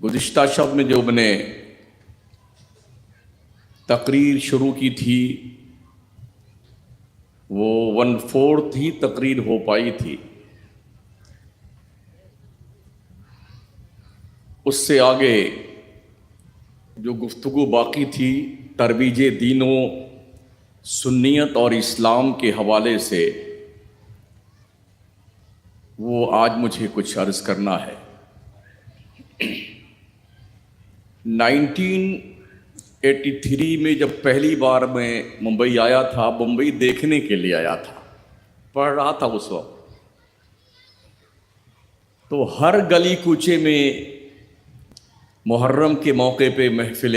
گزشتہ شب میں جو میں نے تقریر شروع کی تھی وہ 1/4 ہی تقریر ہو پائی تھی. اس سے آگے جو گفتگو باقی تھی ترویج دین و سنیت اور اسلام کے حوالے سے، وہ آج مجھے کچھ عرض کرنا ہے. 1983 میں جب پہلی بار میں ممبئی آیا تھا، ممبئی دیکھنے کے لیے آیا تھا، پڑھ رہا تھا اس وقت، تو ہر گلی کوچے میں محرم کے موقع پہ محفل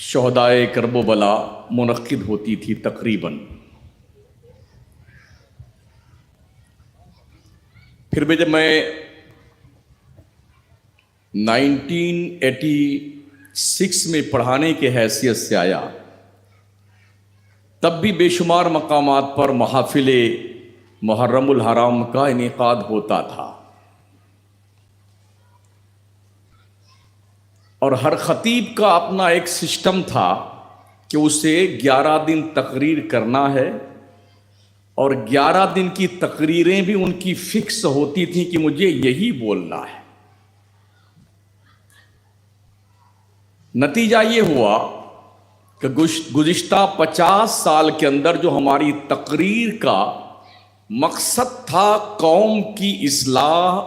شہدائے کرب و بلا منعقد ہوتی تھی تقریباً. پھر بھی جب میں 1986 میں پڑھانے کے حیثیت سے آیا، تب بھی بے شمار مقامات پر محافل محرم الحرام کا انعقاد ہوتا تھا، اور ہر خطیب کا اپنا ایک سسٹم تھا کہ اسے 11 دن تقریر کرنا ہے، اور 11 دن کی تقریریں بھی ان کی فکس ہوتی تھیں کہ مجھے یہی بولنا ہے. نتیجہ یہ ہوا کہ گزشتہ 50 سال کے اندر جو ہماری تقریر کا مقصد تھا قوم کی اصلاح،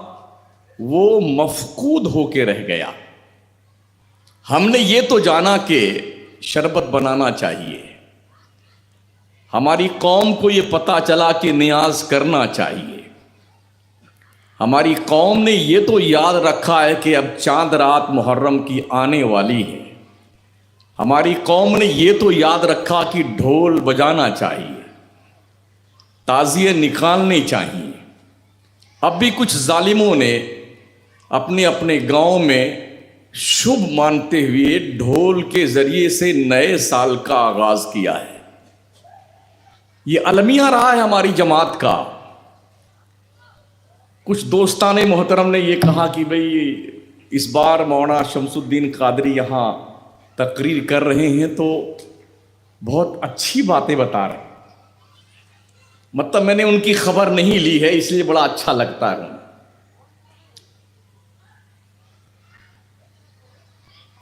وہ مفقود ہو کے رہ گیا. ہم نے یہ تو جانا کہ شربت بنانا چاہیے، ہماری قوم کو یہ پتہ چلا کہ نیاز کرنا چاہیے، ہماری قوم نے یہ تو یاد رکھا ہے کہ اب چاند رات محرم کی آنے والی ہے، ہماری قوم نے یہ تو یاد رکھا کہ ڈھول بجانا چاہیے، تعزیے نکالنے چاہیے. اب بھی کچھ ظالموں نے اپنے اپنے گاؤں میں شبھ مانتے ہوئے ڈھول کے ذریعے سے نئے سال کا آغاز کیا ہے. یہ المیہ رہا ہے ہماری جماعت کا. کچھ دوستان محترم نے یہ کہا کہ بھئی اس بار مولانا شمس الدین قادری یہاں تقریر کر رہے ہیں تو بہت اچھی باتیں بتا رہے ہیں. مطلب میں نے ان کی خبر نہیں لی ہے، اس لیے بڑا اچھا لگتا ہے.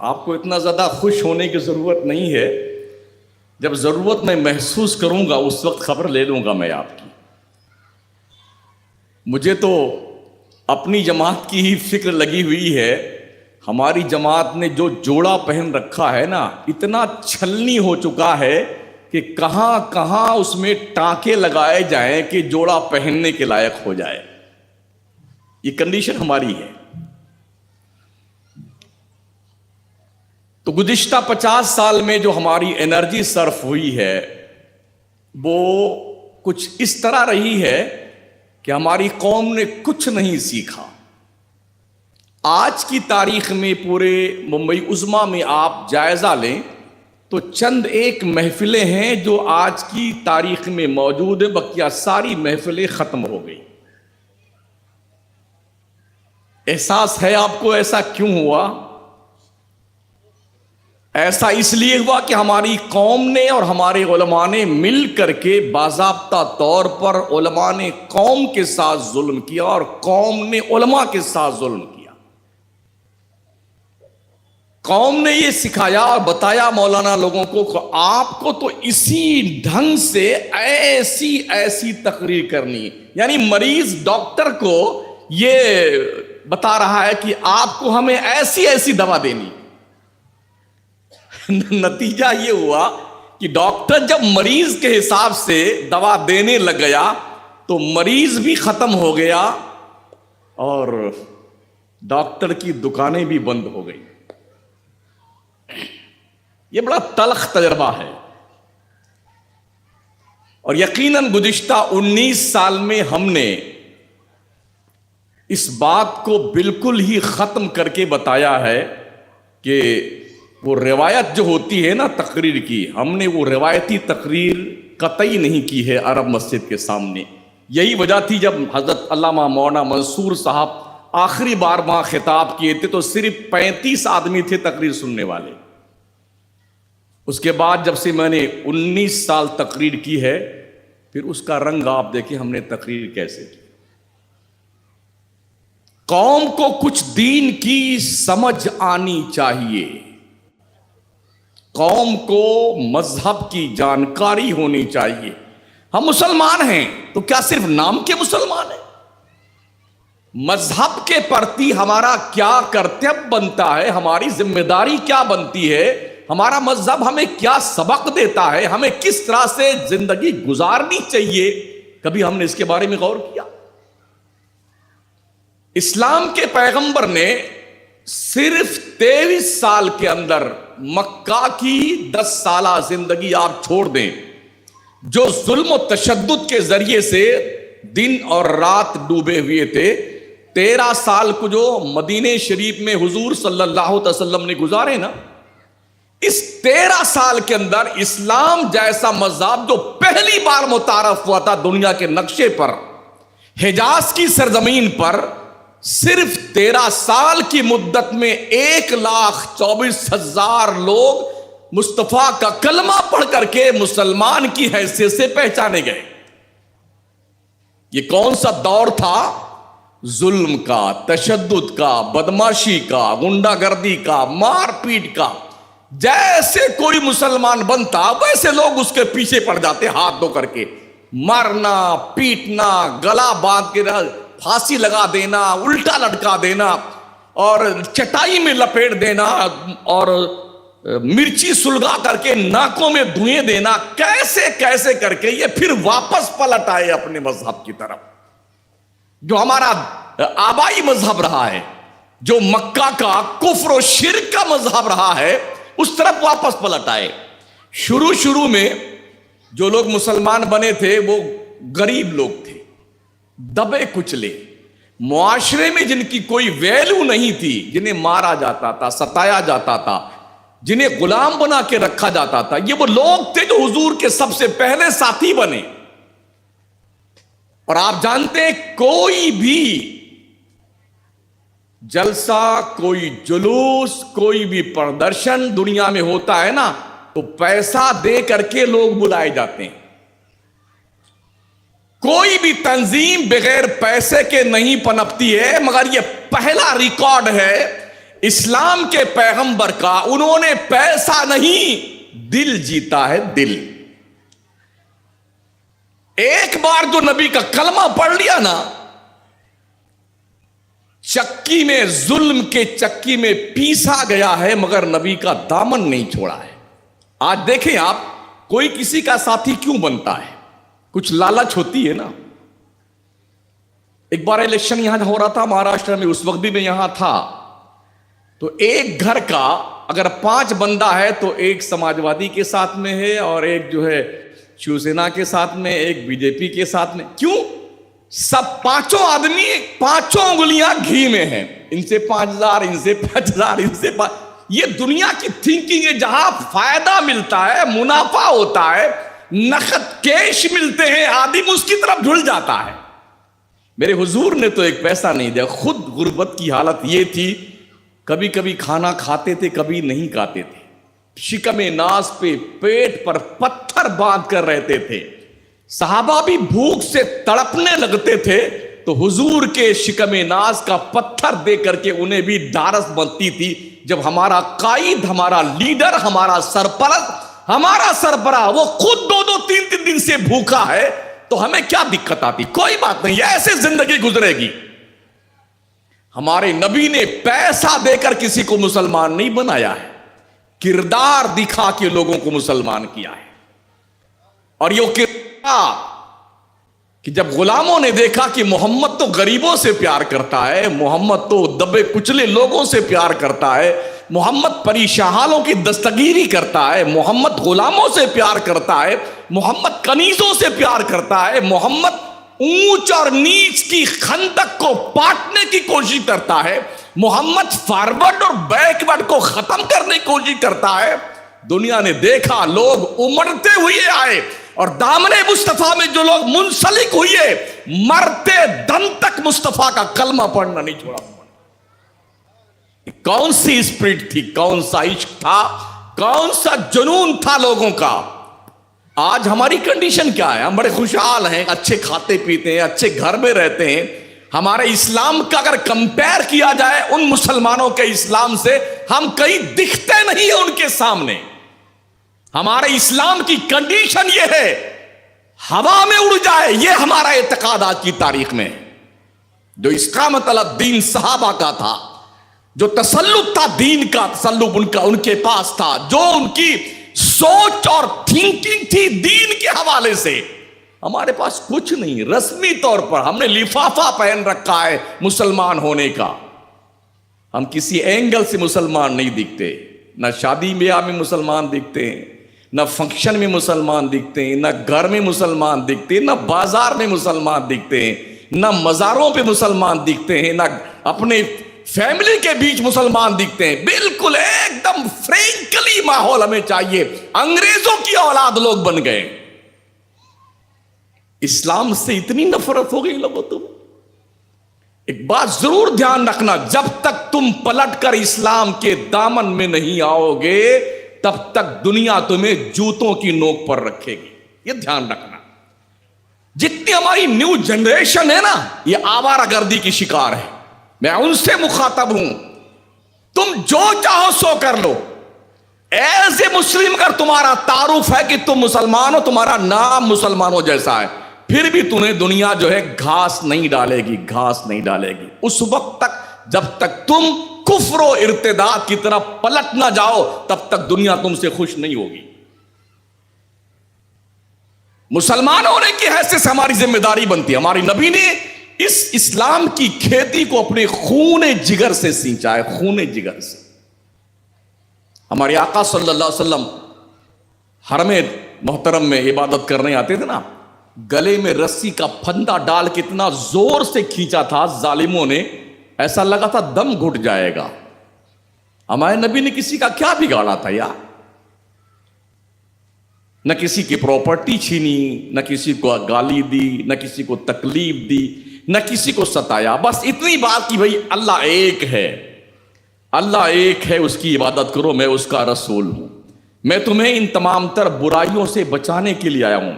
آپ کو اتنا زیادہ خوش ہونے کی ضرورت نہیں ہے، جب ضرورت میں محسوس کروں گا اس وقت خبر لے لوں گا میں آپ کی. مجھے تو اپنی جماعت کی ہی فکر لگی ہوئی ہے. ہماری جماعت نے جو جوڑا پہن رکھا ہے نا، اتنا چھلنی ہو چکا ہے کہ کہاں کہاں اس میں ٹانکے لگائے جائیں کہ جوڑا پہننے کے لائق ہو جائے. یہ کنڈیشن ہماری ہے. تو گزشتہ 50 سال میں جو ہماری انرجی صرف ہوئی ہے وہ کچھ اس طرح رہی ہے کہ ہماری قوم نے کچھ نہیں سیکھا. آج کی تاریخ میں پورے ممبئی عظمیٰ میں آپ جائزہ لیں تو چند ایک محفلیں ہیں جو آج کی تاریخ میں موجود ہیں، بقیہ ساری محفلیں ختم ہو گئی. احساس ہے آپ کو ایسا کیوں ہوا؟ ایسا اس لیے ہوا کہ ہماری قوم نے اور ہمارے علماء نے مل کر کے باضابطہ طور پر علماء نے قوم کے ساتھ ظلم کیا اور قوم نے علماء کے ساتھ ظلم کیا. قوم نے یہ سکھایا اور بتایا مولانا لوگوں کو کہ آپ کو تو اسی ڈھنگ سے ایسی تقریر کرنی ہے. یعنی مریض ڈاکٹر کو یہ بتا رہا ہے کہ آپ کو ہمیں ایسی دوا دینی. نتیجہ یہ ہوا کہ ڈاکٹر جب مریض کے حساب سے دوا دینے لگ گیا تو مریض بھی ختم ہو گیا اور ڈاکٹر کی دکانیں بھی بند ہو گئی. یہ بڑا تلخ تجربہ ہے، اور یقیناً گزشتہ 19 سال میں ہم نے اس بات کو بالکل ہی ختم کر کے بتایا ہے کہ وہ روایت جو ہوتی ہے نا تقریر کی، ہم نے وہ روایتی تقریر قطعی نہیں کی ہے عرب مسجد کے سامنے. یہی وجہ تھی جب حضرت علامہ مولانا منصور صاحب آخری بار وہاں خطاب کیے تھے تو صرف 35 آدمی تھے تقریر سننے والے. اس کے بعد جب سے میں نے 19 سال تقریر کی ہے، پھر اس کا رنگ آپ دیکھیں ہم نے تقریر کیسے کی. قوم کو کچھ دین کی سمجھ آنی چاہیے، قوم کو مذہب کی جانکاری ہونی چاہیے. ہم مسلمان ہیں تو کیا صرف نام کے مسلمان ہیں؟ مذہب کے پرتی ہمارا کیا کرتویہ بنتا ہے، ہماری ذمہ داری کیا بنتی ہے، ہمارا مذہب ہمیں کیا سبق دیتا ہے، ہمیں کس طرح سے زندگی گزارنی چاہیے، کبھی ہم نے اس کے بارے میں غور کیا؟ اسلام کے پیغمبر نے صرف 23 سال کے اندر مکہ کی 10 سالہ زندگی آپ چھوڑ دیں، جو ظلم و تشدد کے ذریعے سے دن اور رات ڈوبے ہوئے تھے، 13 سال کو جو مدینہ شریف میں حضور صلی اللہ علیہ وسلم نے گزارے نا، اس 13 سال کے اندر اسلام جیسا مذہب جو پہلی بار متعارف ہوا تھا دنیا کے نقشے پر، حجاز کی سرزمین پر، صرف 13 سال کی مدت میں 1,24,000 لوگ مصطفیٰ کا کلمہ پڑھ کر کے مسلمان کی حیثیت سے پہچانے گئے. یہ کون سا دور تھا؟ ظلم کا، تشدد کا، بدماشی کا، غنڈہ گردی کا، مار پیٹ کا. جیسے کوئی مسلمان بنتا ویسے لوگ اس کے پیچھے پڑ جاتے ہاتھ دھو کر کے. مارنا، پیٹنا، گلا باندھ کے پھانسی لگا دینا، الٹا لٹکا دینا، اور چٹائی میں لپیٹ دینا، اور مرچی سلگا کر کے ناکوں میں دھوئیں دینا. کیسے کیسے کر کے یہ پھر واپس پلٹ آئے اپنے مذہب کی طرف، جو ہمارا آبائی مذہب رہا ہے، جو مکہ کا کفر و شرک کا مذہب رہا ہے، اس طرف واپس پلٹ آئے. شروع میں جو لوگ مسلمان بنے تھے وہ غریب لوگ تھے، دبے کچلے، معاشرے میں جن کی کوئی ویلیو نہیں تھی، جنہیں مارا جاتا تھا، ستایا جاتا تھا، جنہیں غلام بنا کے رکھا جاتا تھا. یہ وہ لوگ تھے جو حضور کے سب سے پہلے ساتھی بنے. اور آپ جانتے ہیں کوئی بھی جلسہ، کوئی جلوس، کوئی بھی پردرشن دنیا میں ہوتا ہے نا تو پیسہ دے کر کے لوگ بلائے جاتے ہیں. کوئی بھی تنظیم بغیر پیسے کے نہیں پنپتی ہے، مگر یہ پہلا ریکارڈ ہے اسلام کے پیغمبر کا. انہوں نے پیسہ نہیں، دل جیتا ہے، دل. ایک بار جو نبی کا کلمہ پڑھ لیا نا، چکی میں، ظلم کے چکی میں پیسا گیا ہے، مگر نبی کا دامن نہیں چھوڑا ہے. آج دیکھیں آپ، کوئی کسی کا ساتھی کیوں بنتا ہے؟ کچھ لالچ ہوتی ہے نا. ایک بار الیکشن یہاں ہو رہا تھا مہاراشٹر میں، اس وقت بھی میں یہاں تھا. تو ایک گھر کا اگر 5 بندہ ہے تو ایک سماجوادی کے ساتھ میں ہے، اور ایک جو ہے شیو سینا کے ساتھ میں، ایک بی جے پی کے ساتھ میں. کیوں؟ سب 5 آدمی 5 انگلیاں گھی میں ہیں. ان سے 5,000، ان سے 5,000، ان سے 5. یہ دنیا کی تھنکنگ ہے. جہاں فائدہ ملتا ہے، منافع ہوتا ہے، نقد کیش ملتے ہیں، آدمی اس کی طرف جھل جاتا ہے. میرے حضور نے تو ایک پیسہ نہیں دیا. خود غربت کی حالت یہ تھی، کبھی کبھی کھانا کھاتے تھے، کبھی نہیں کھاتے تھے. شکم ناز پہ پیٹ پر پتھر باندھ کر رہتے تھے. صحابہ بھی بھوک سے تڑپنے لگتے تھے تو حضور کے شکم ناز کا پتھر دے کر کے انہیں بھی ڈھارس بنتی تھی. جب ہمارا قائد، ہمارا لیڈر، ہمارا سرپرست، ہمارا سربراہ وہ خود 2-2 3-3 دن سے بھوکا ہے تو ہمیں کیا دقت آتی؟ کوئی بات نہیں، ایسے زندگی گزرے گی. ہمارے نبی نے پیسہ دے کر کسی کو مسلمان نہیں بنایا ہے، کردار دکھا کے لوگوں کو مسلمان کیا ہے. اور یہ کردار کہ جب غلاموں نے دیکھا کہ محمد تو غریبوں سے پیار کرتا ہے، محمد تو دبے کچلے لوگوں سے پیار کرتا ہے، محمد پریشانوں کی دستگیری کرتا ہے، محمد غلاموں سے پیار کرتا ہے، محمد کنیزوں سے پیار کرتا ہے، محمد اونچ اور نیچ کی خندق کو پاٹنے کی کوشش کرتا ہے، محمد فارورڈ اور بیکورڈ کو ختم کرنے کی کوشش کرتا ہے. دنیا نے دیکھا، لوگ امڑتے ہوئے آئے، اور دامن مصطفیٰ میں جو لوگ منسلک ہوئے مرتے دم تک مصطفیٰ کا کلمہ پڑھنا نہیں چھوڑا. کون سی اسپرٹ تھی, کون سا عشق تھا, کون سا جنون تھا لوگوں کا. آج ہماری کنڈیشن کیا ہے؟ ہم بڑے خوشحال ہیں, اچھے کھاتے پیتے ہیں, اچھے گھر میں رہتے ہیں. ہمارے اسلام کا اگر کمپیئر کیا جائے ان مسلمانوں کے اسلام سے, ہم کہیں دکھتے نہیں ہیں ان کے سامنے. ہمارے اسلام کی کنڈیشن یہ ہے ہوا میں اڑ جائے, یہ ہمارا اعتقاد آج کی تاریخ میں. جو استقامت علی الدین صحابہ کا تھا, جو تسلط تھا دین کا, تسلط ان کے پاس تھا, جو ان کی سوچ اور تھنکنگ تھی دین کے حوالے سے, ہمارے پاس کچھ نہیں. رسمی طور پر ہم نے لفافہ پہن رکھا ہے مسلمان ہونے کا. ہم کسی اینگل سے مسلمان نہیں دکھتے. نہ شادی بیاہ میں مسلمان دکھتے ہیں, نہ فنکشن میں مسلمان دکھتے ہیں, نہ گھر میں مسلمان دکھتے ہیں, نہ بازار میں مسلمان دکھتے ہیں, نہ مزاروں پہ مسلمان دکھتے ہیں, نہ اپنے فیملی کے بیچ مسلمان دکھتے ہیں. بالکل ایک دم فرینکلی ماحول ہمیں چاہیے. انگریزوں کی اولاد لوگ بن گئے. اسلام سے اتنی نفرت ہو گئی لوگوں. تم ایک بات ضرور دھیان رکھنا, جب تک تم پلٹ کر اسلام کے دامن میں نہیں آؤ گے تب تک دنیا تمہیں جوتوں کی نوک پر رکھے گی. یہ دھیان رکھنا. جتنی ہماری نیو جنریشن ہے نا, یہ آوارہ گردی کی شکار ہے. میں ان سے مخاطب ہوں. تم جو چاہو سو کر لو. ایز اے مسلم اگر تمہارا تعارف ہے کہ تم مسلمان ہو, تمہارا نام مسلمانوں جیسا ہے, پھر بھی تمہیں دنیا جو ہے گھاس نہیں ڈالے گی, گھاس نہیں ڈالے گی. اس وقت تک جب تک تم کفر و ارتداد کی طرف پلٹ نہ جاؤ تب تک دنیا تم سے خوش نہیں ہوگی. مسلمان ہونے کی حیثیت سے ہماری ذمہ داری بنتی ہے. ہماری نبی نے اس اسلام کی کھیتی کو اپنے خون جگر سے سینچا ہے, خون جگر سے. ہمارے آقا صلی اللہ علیہ وسلم حرم محترم میں عبادت کرنے آتے تھے نا, گلے میں رسی کا پھندا ڈال کے اتنا زور سے کھینچا تھا ظالموں نے, ایسا لگا تھا دم گھٹ جائے گا. ہمارے نبی نے کسی کا کیا بگاڑا تھا یار؟ نہ کسی کی پراپرٹی چھینی, نہ کسی کو گالی دی, نہ کسی کو تکلیف دی, نہ کسی کو ستایا. بس اتنی بات کی بھائی اللہ ایک ہے, اللہ ایک ہے, اس کی عبادت کرو, میں اس کا رسول ہوں. میں تمہیں ان تمام تر برائیوں سے بچانے کے لیے آیا ہوں.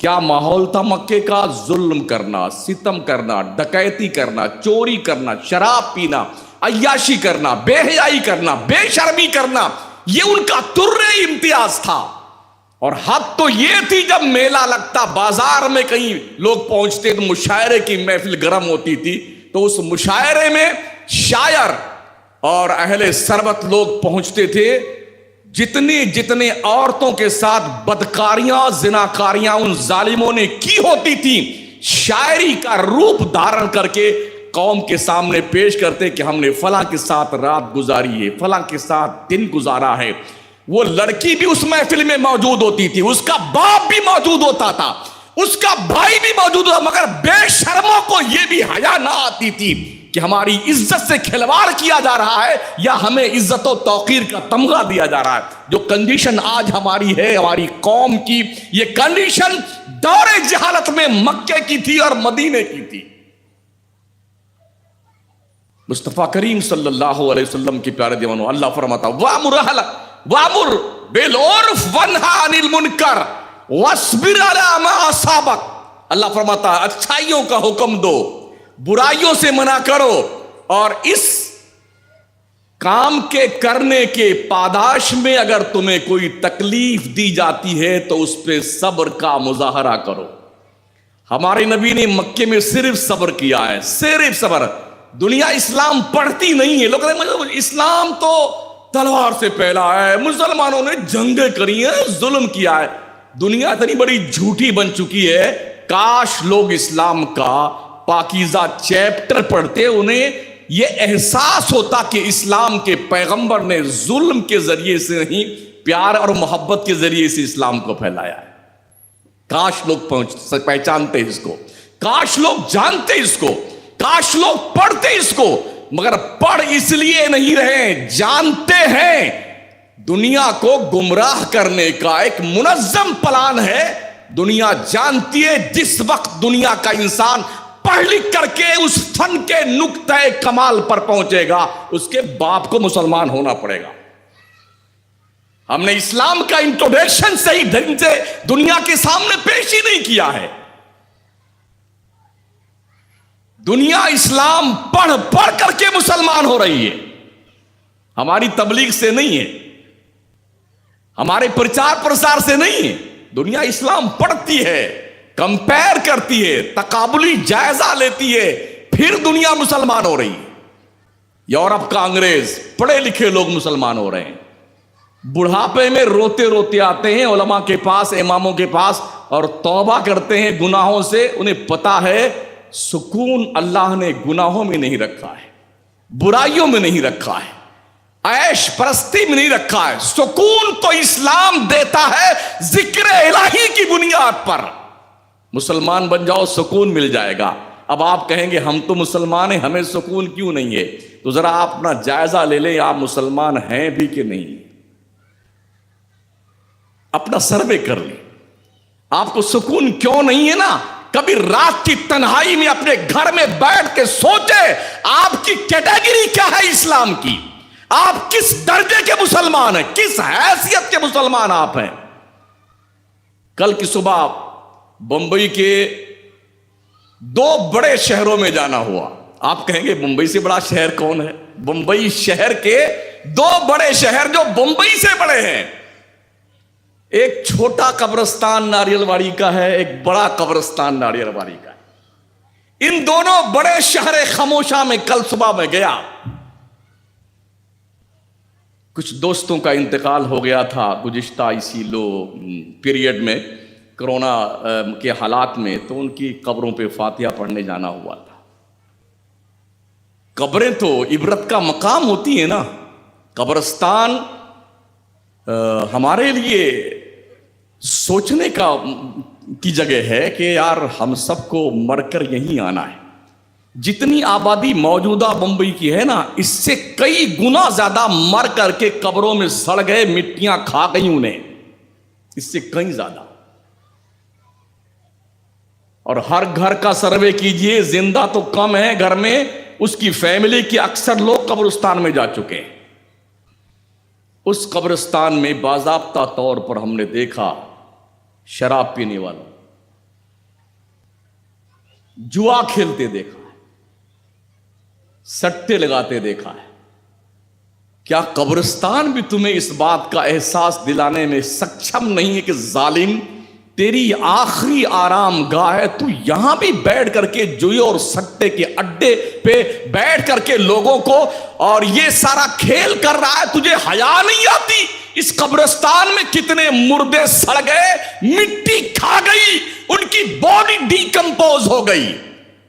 کیا ماحول تھا مکے کا؟ ظلم کرنا, ستم کرنا, ڈکیتی کرنا, چوری کرنا, شراب پینا, عیاشی کرنا, بے حیائی کرنا, بے شرمی کرنا, یہ ان کا ترے امتیاز تھا. اور حد تو یہ تھی جب میلہ لگتا, بازار میں کہیں لوگ پہنچتے تو مشاعرے کی محفل گرم ہوتی تھی, تو اس مشاعرے میں شاعر اور اہل ثروت لوگ پہنچتے تھے. جتنے عورتوں کے ساتھ بدکاریاں, زناکاریاں ان ظالموں نے کی ہوتی تھی, شاعری کا روپ دھارن کر کے قوم کے سامنے پیش کرتے کہ ہم نے فلاں کے ساتھ رات گزاری ہے, فلاں کے ساتھ دن گزارا ہے. وہ لڑکی بھی اس محفل میں موجود ہوتی تھی, اس کا باپ بھی موجود ہوتا تھا, اس کا بھائی بھی موجود ہوتا, مگر بے شرموں کو یہ بھی حیا نہ آتی تھی کہ ہماری عزت سے کھلواڑ کیا جا رہا ہے یا ہمیں عزت و توقیر کا تمغہ دیا جا رہا ہے. جو کنڈیشن آج ہماری ہے, ہماری قوم کی, یہ کنڈیشن دور جہالت میں مکے کی تھی اور مدینے کی تھی. مصطفیٰ کریم صلی اللہ علیہ وسلم کی پیارے دیوانوں, اللہ فرماتا وَأْمُرْ بِالْعُرْفِ وَانْهَ عَنِ الْمُنْكَرِ وَاصْبِرْ عَلَىٰ مَا أَصَابَكَ. اللہ فرماتا ہے اچھائیوں کا حکم دو, برائیوں سے منع کرو, اور اس کام کے کرنے کے پاداش میں اگر تمہیں کوئی تکلیف دی جاتی ہے تو اس پہ صبر کا مظاہرہ کرو. ہمارے نبی نے مکے میں صرف صبر کیا ہے, صرف صبر. دنیا اسلام پڑھتی نہیں ہے. لوگ کہتے ہیں اسلام تو تلوار سے پھیلا ہے, مسلمانوں نے جنگیں کری ہیں, ظلم کیا ہے. دنیا اتنی بڑی جھوٹی بن چکی ہے, کاش لوگ اسلام کا پاکیزہ چیپٹر پڑھتے, انہیں یہ احساس ہوتا کہ اسلام کے پیغمبر نے ظلم کے ذریعے سے نہیں, پیار اور محبت کے ذریعے سے اسلام کو پھیلایا ہے. کاش لوگ پہچانتے اس کو, کاش لوگ جانتے اس کو, کاش لوگ پڑھتے اس کو, مگر پڑھ اس لیے نہیں رہے, جانتے ہیں دنیا کو گمراہ کرنے کا ایک منظم پلان ہے. دنیا جانتی ہے جس وقت دنیا کا انسان پڑھ لکھ کر کے اس فن کے نقطۂ کمال پر پہنچے گا، اس کے باپ کو مسلمان ہونا پڑے گا۔ ہم نے اسلام کا انٹروڈکشن صحیح ڈھنگ سے دنیا کے سامنے پیش ہی نہیں کیا ہے۔ دنیا اسلام پڑھ پڑھ کر کے مسلمان ہو رہی ہے، ہماری تبلیغ سے نہیں ہے، ہمارے پرچار پرسار سے نہیں ہے۔ دنیا اسلام پڑھتی ہے، کمپیر کرتی ہے، تقابلی جائزہ لیتی ہے، پھر دنیا مسلمان ہو رہی ہے۔ یورپ کا انگریز، پڑھے لکھے لوگ مسلمان ہو رہے ہیں، بڑھاپے میں روتے روتے آتے ہیں علماء کے پاس، اماموں کے پاس، اور توبہ کرتے ہیں گناہوں سے۔ انہیں پتا ہے سکون اللہ نے گناہوں میں نہیں رکھا ہے، برائیوں میں نہیں رکھا ہے، عیش پرستی میں نہیں رکھا ہے۔ سکون تو اسلام دیتا ہے ذکر الہی کی بنیاد پر۔ مسلمان بن جاؤ، سکون مل جائے گا۔ اب آپ کہیں گے ہم تو مسلمان ہیں، ہمیں سکون کیوں نہیں ہے؟ تو ذرا آپ اپنا جائزہ لے لیں، آپ مسلمان ہیں بھی کہ نہیں؟ اپنا سروے کر لیں، آپ کو سکون کیوں نہیں ہے نا؟ کبھی رات کی تنہائی میں اپنے گھر میں بیٹھ کے سوچے آپ کی کیٹیگری کیا ہے اسلام کی، آپ کس درجے کے مسلمان ہیں، کس حیثیت کے مسلمان آپ ہیں۔ کل کی صبح بمبئی کے 2 بڑے شہروں میں جانا ہوا۔ آپ کہیں گے بمبئی سے بڑا شہر کون ہے؟ بمبئی شہر کے 2 بڑے شہر جو بمبئی سے بڑے ہیں، ایک چھوٹا قبرستان ناریل واڑی کا ہے، ایک بڑا قبرستان ناریل واڑی کا ہے۔ ان دونوں بڑے شہر خاموشا میں کل صبح میں گیا۔ کچھ دوستوں کا انتقال ہو گیا تھا گزشتہ اسی پیریڈ میں، کرونا کے حالات میں، تو ان کی قبروں پہ فاتحہ پڑھنے جانا ہوا تھا۔ قبریں تو عبرت کا مقام ہوتی ہیں نا۔ قبرستان ہمارے لیے سوچنے کی جگہ ہے کہ یار ہم سب کو مر کر یہیں آنا ہے۔ جتنی آبادی موجودہ بمبئی کی ہے نا، اس سے کئی گنا زیادہ مر کر کے قبروں میں سڑ گئے، مٹیاں کھا گئی انہیں، اس سے کئی زیادہ۔ اور ہر گھر کا سروے کیجئے، زندہ تو کم ہے گھر میں، اس کی فیملی کے اکثر لوگ قبرستان میں جا چکے ہیں۔ اس قبرستان میں باضابطہ طور پر ہم نے دیکھا شراب پینے والوں، جوا کھیلتے دیکھا ہے، سٹے لگاتے دیکھا ہے۔ کیا قبرستان بھی تمہیں اس بات کا احساس دلانے میں سکچم نہیں ہے کہ ظالم تیری آخری آرام گاہ ہے، تو یہاں بھی بیٹھ کر کے جوئے اور سٹے کے اڈے پہ بیٹھ کر کے لوگوں کو اور یہ سارا کھیل کر رہا ہے، تجھے حیا نہیں آتی؟ اس قبرستان میں کتنے مردے سڑ گئے، مٹی کھا گئی، ان کی باڈی ڈیکمپوز ہو گئی،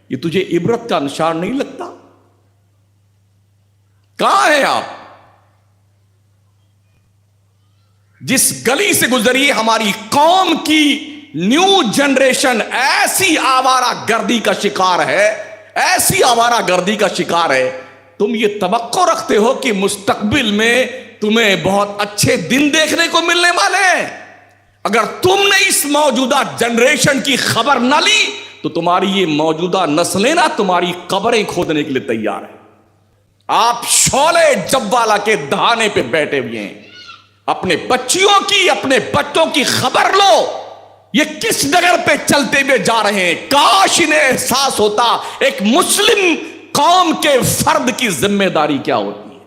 یہ تجھے عبرت کا نشان نہیں لگتا؟ کہاں ہیں آپ؟ جس گلی سے گزری ہماری قوم کی نیو جنریشن ایسی آوارہ گردی کا شکار ہے، ایسی آوارہ گردی کا شکار ہے، تم یہ توقع رکھتے ہو کہ مستقبل میں تمہیں بہت اچھے دن دیکھنے کو ملنے والے ہیں؟ اگر تم نے اس موجودہ جنریشن کی خبر نہ لی تو تمہاری یہ موجودہ نسلیں نا تمہاری قبریں کھودنے کے لیے تیار ہیں۔ آپ شعلے جوالا کے دہانے پہ بیٹھے ہوئے ہیں، اپنے بچیوں کی، اپنے بچوں کی خبر لو، یہ کس ڈگر پہ چلتے ہوئے جا رہے ہیں۔ کاش انہیں احساس ہوتا ایک مسلم قوم کے فرد کی ذمہ داری کیا ہوتی ہے۔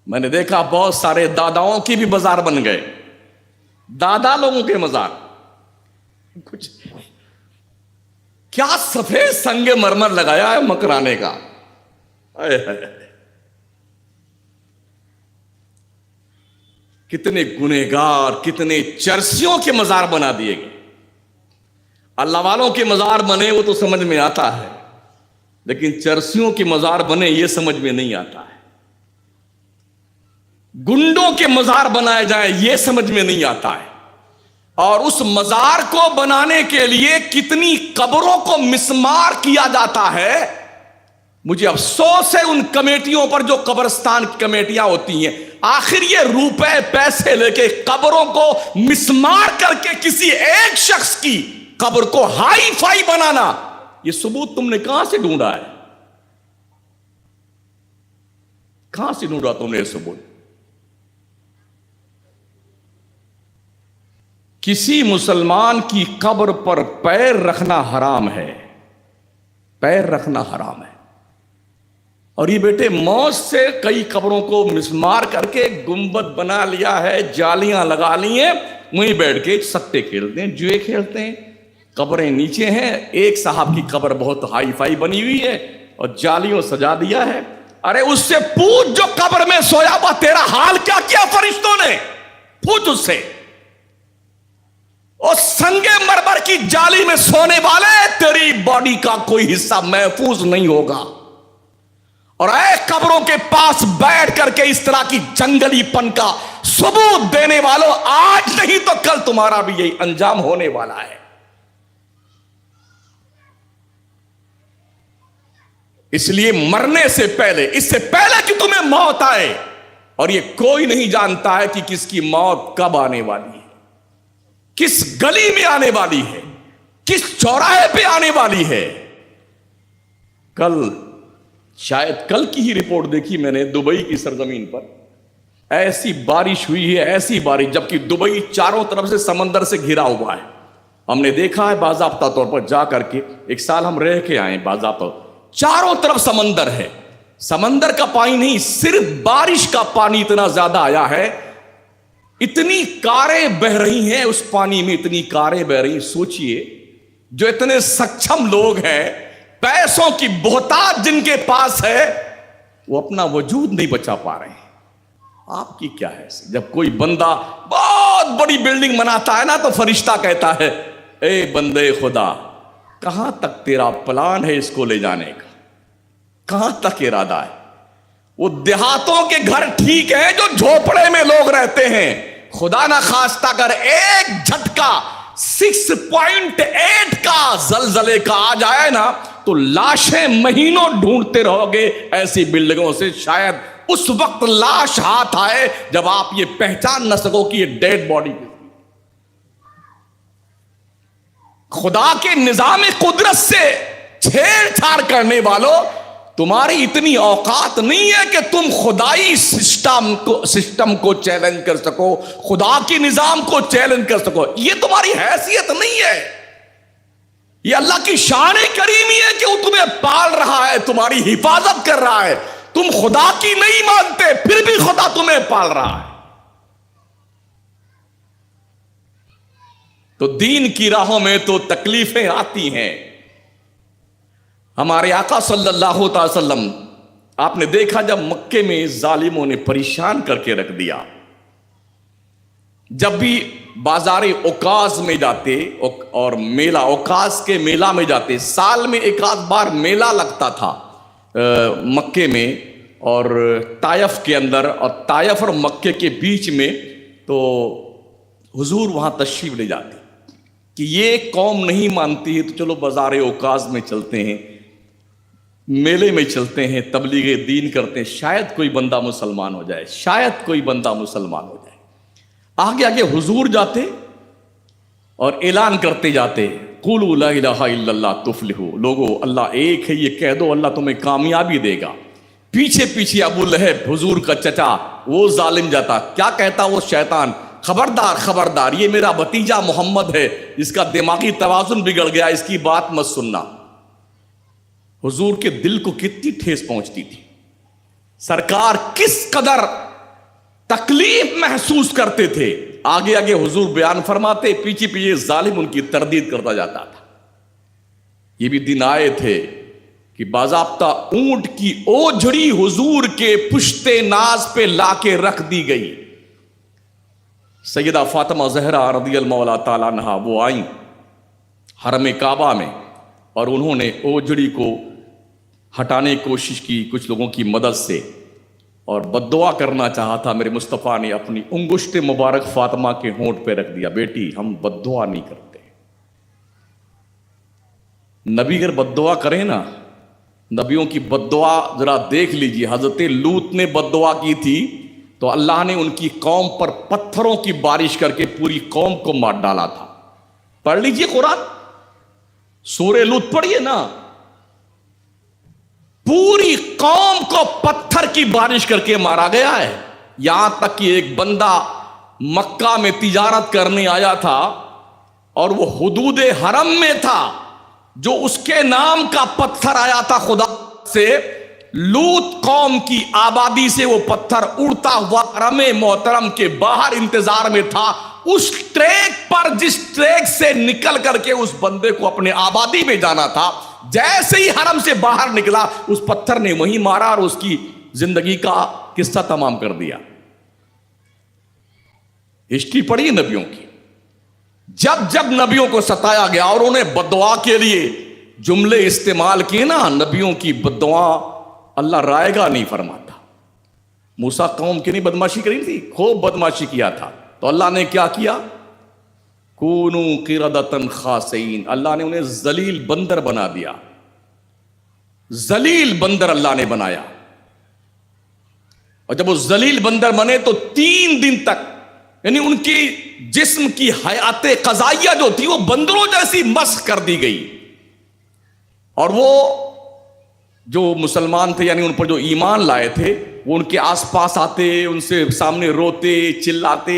میں نے دیکھا بہت سارے داداؤں کی بھی مزار بن گئے، دادا لوگوں کے مزار، کچھ کیا سفید سنگ مرمر لگایا ہے مکرانے کا، کتنے گنہگار، کتنے چرسیوں کے مزار بنا دیے گئے۔ اللہ والوں کے مزار بنے وہ تو سمجھ میں آتا ہے، لیکن چرسیوں کے مزار بنے یہ سمجھ میں نہیں آتا ہے۔ گنڈوں کے مزار بنائے جائیں یہ سمجھ میں نہیں آتا ہے۔ اور اس مزار کو بنانے کے لیے کتنی قبروں کو مسمار کیا جاتا ہے۔ مجھے افسوس ہے ان کمیٹیوں پر جو قبرستان کی کمیٹیاں ہوتی ہیں۔ آخر یہ روپے پیسے لے کے قبروں کو مسمار کر کے کسی ایک شخص کی قبر کو ہائی فائی بنانا، یہ ثبوت تم نے کہاں سے ڈھونڈا ہے؟ کہاں سے ڈھونڈا تم نے یہ ثبوت؟ کسی مسلمان کی قبر پر پیر رکھنا حرام ہے، پیر رکھنا حرام ہے۔ اور یہ بیٹے موت سے کئی قبروں کو مسمار کر کے گنبد بنا لیا ہے، جالیاں لگا لی ہیں، وہیں بیٹھ کے سٹے کھیلتے ہیں، جوئے کھیلتے ہیں، قبریں نیچے ہیں۔ ایک صاحب کی قبر بہت ہائی فائی بنی ہوئی ہے اور جالیوں سجا دیا ہے۔ ارے اس سے پوچھ جو قبر میں سویا ہوا، تیرا حال کیا کیا فرشتوں نے؟ پوچھ اس سے۔ اور سنگ مرمر کی جالی میں سونے والے، تیری باڈی کا کوئی حصہ محفوظ نہیں ہوگا۔ اور اے قبروں کے پاس بیٹھ کر کے اس طرح کی جنگلی پن کا ثبوت دینے والوں، آج نہیں تو کل تمہارا بھی یہی انجام ہونے والا ہے۔ اس لیے مرنے سے پہلے، اس سے پہلے کہ تمہیں موت آئے، اور یہ کوئی نہیں جانتا ہے کہ کس کی موت کب آنے والی ہے، کس گلی میں آنے والی ہے، کس چوراہے پہ آنے والی ہے۔ کل، شاید کل کی ہی رپورٹ دیکھی میں نے، دبئی کی سرزمین پر ایسی بارش ہوئی ہے، ایسی بارش، جبکہ دبئی چاروں طرف سے سمندر سے گھرا ہوا ہے۔ ہم نے دیکھا ہے باضابطہ طور پر جا کر کے، ایک سال ہم رہ کے آئے باضابطہ، چاروں طرف سمندر ہے۔ سمندر کا پانی نہیں، صرف بارش کا پانی اتنا زیادہ آیا ہے، اتنی کاریں بہ رہی ہیں اس پانی میں، اتنی کاریں بہ رہی ہیں۔ سوچئے جو اتنے سکچم لوگ ہیں، پیسوں کی بہتات جن کے پاس ہے، وہ اپنا وجود نہیں بچا پا رہے ہیں۔ آپ کی کیا ہے؟ جب کوئی بندہ بہت بڑی بلڈنگ بناتا ہے نا، تو فرشتہ کہتا ہے، اے بندے خدا، کہاں تک تیرا پلان ہے اس کو لے جانے کا؟ کہاں تک ارادہ ہے؟ وہ دیہاتوں کے گھر ٹھیک ہیں جو جھوپڑے میں لوگ رہتے ہیں، خدا نہ خواستہ اگر ایک جھٹکا 6.8 کا زلزلے کا آ جائے نا، تو لاشیں مہینوں ڈھونڈتے رہو گے ایسی بلڈنگوں سے، شاید اس وقت لاش ہاتھ آئے جب آپ یہ پہچان نہ سکو کہ یہ ڈیڈ باڈی ہے۔ خدا کے نظام قدرت سے چھیڑ چھاڑ کرنے والوں، تمہاری اتنی اوقات نہیں ہے کہ تم خدائی سسٹم کو چیلنج کر سکو، خدا کی نظام کو چیلنج کر سکو۔ یہ تمہاری حیثیت نہیں ہے، یہ اللہ کی شان کریمی ہے کہ وہ تمہیں پال رہا ہے، تمہاری حفاظت کر رہا ہے۔ تم خدا کی نہیں مانتے، پھر بھی خدا تمہیں پال رہا ہے۔ تو دین کی راہوں میں تو تکلیفیں آتی ہیں۔ ہمارے آقا صلی اللہ علیہ وسلم، آپ نے دیکھا جب مکے میں ظالموں نے پریشان کر کے رکھ دیا، جب بھی بازار اوکاز میں جاتے اور میلہ اوکاز کے میلہ میں جاتے، سال میں ایک آدھ بار میلہ لگتا تھا مکے میں اور طائف کے اندر، اور طائف اور مکے کے بیچ میں، تو حضور وہاں تشریف لے جاتے کہ یہ قوم نہیں مانتی ہے تو چلو بازار اوکاز میں چلتے ہیں، میلے میں چلتے ہیں، تبلیغ دین کرتے ہیں، شاید کوئی بندہ مسلمان ہو جائے، شاید کوئی بندہ مسلمان ہو جائے۔ آگے آگے حضور جاتے اور اعلان کرتے جاتے، قولوا لا الہ الا اللہ تفلحوا، لوگو اللہ ایک ہے یہ کہہ دو، اللہ تمہیں کامیابی دے گا۔ پیچھے پیچھے ابو لہب حضور کا چچا، وہ ظالم جاتا، کیا کہتا وہ شیطان، خبردار خبردار، یہ میرا بھتیجا محمد ہے، جس کا دماغی توازن بگڑ گیا، اس کی بات مت سننا۔ حضور کے دل کو کتنی ٹھیس پہنچتی تھی، سرکار کس قدر تکلیف محسوس کرتے تھے۔ آگے آگے حضور بیان فرماتے، پیچھے پیچھے ظالم ان کی تردید کرتا جاتا تھا۔ یہ بھی دن آئے تھے کہ باضابطہ اونٹ کی اوجھڑی حضور کے پشت ناز پہ لا کے رکھ دی گئی۔ سیدہ فاطمہ زہرا رضی اللہ تعالیٰ عنہا وہ آئیں حرم کعبہ میں، اور انہوں نے اوجھڑی کو ہٹانے کی کوشش کی کچھ لوگوں کی مدد سے، اور بد دعا کرنا چاہا تھا۔ میرے مصطفیٰ نے اپنی انگشت مبارک فاطمہ کے ہونٹ پہ رکھ دیا، بیٹی ہم بد دعا نہیں کرتے۔ نبی اگر بد دعا کریں نا، نبیوں کی بد دعا ذرا دیکھ لیجیے، حضرت لوط نے بد دعا کی تھی تو اللہ نے ان کی قوم پر پتھروں کی بارش کر کے پوری قوم کو مار ڈالا تھا. پڑھ لیجئے قرآن، سورہ لوط پڑھیے نا. پوری قوم کو پتھر کی بارش کر کے مارا گیا ہے. یہاں تک کہ ایک بندہ مکہ میں تجارت کرنے آیا تھا اور وہ حدود حرم میں تھا، جو اس کے نام کا پتھر آیا تھا خدا سے، لوط قوم کی آبادی سے وہ پتھر اڑتا ہوا حرم محترم کے باہر انتظار میں تھا. اس ٹریک پر، جس ٹریک سے نکل کر کے اس بندے کو اپنے آبادی میں جانا تھا، جیسے ہی حرم سے باہر نکلا اس پتھر نے وہیں مارا اور اس کی زندگی کا قصہ تمام کر دیا. ہسٹری پڑھی نبیوں کی. جب جب نبیوں کو ستایا گیا اور انہیں بددعا کے لیے جملے استعمال کیے نا، نبیوں کی بددعا اللہ رائے گا نہیں فرماتا. موسیٰ قوم کی نہیں بدماشی کری تھی، خوب بدماشی کیا تھا، تو اللہ نے کیا کیا؟ کونو قردۃ خاسئین، اللہ نے انہیں ذلیل بندر بنا دیا. ذلیل بندر اللہ نے بنایا. اور جب وہ ذلیل بندر بنے تو 3 دن تک، یعنی ان کی جسم کی حیات قضائیہ جو تھی وہ بندروں جیسی مسخ کر دی گئی. اور وہ جو مسلمان تھے، یعنی ان پر جو ایمان لائے تھے، وہ ان کے آس پاس آتے، ان سے سامنے روتے چلاتے،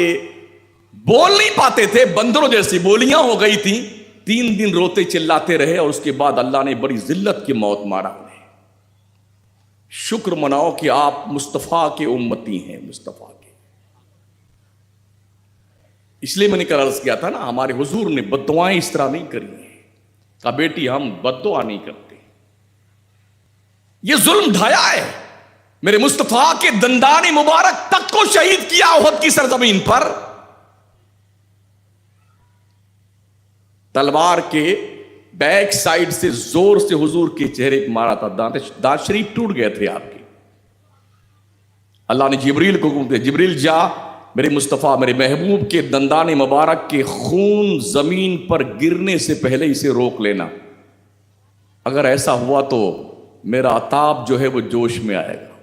بول نہیں پاتے تھے، بندروں جیسی بولیاں ہو گئی تھیں. 3 دن روتے چلاتے رہے اور اس کے بعد اللہ نے بڑی ذلت کی موت مارا انہیں. شکر مناؤ کہ آپ مصطفیٰ کے امتی ہیں، مصطفیٰ کے. اس لیے میں نے کل عرض کیا تھا نا، ہمارے حضور نے بددعائیں اس طرح نہیں کری ہیں. کہا بیٹی ہم بددعا نہیں کرتے. یہ ظلم ڈھایا ہے. میرے مصطفیٰ کے دندان مبارک تک کو شہید کیا احد کی سرزمین پر. تلوار کے بیک سائڈ سے زور سے حضور کے چہرے پہ مارا تھا. دانت شریف ٹوٹ گئے تھے آپ کے. اللہ نے جبریل کو حکم دیا، جبریل جا میرے مصطفیٰ، میرے محبوب کے دندان مبارک کے خون زمین پر گرنے سے پہلے اسے روک لینا. اگر ایسا ہوا تو میرا عطاب جو ہے وہ جوش میں آئے گا.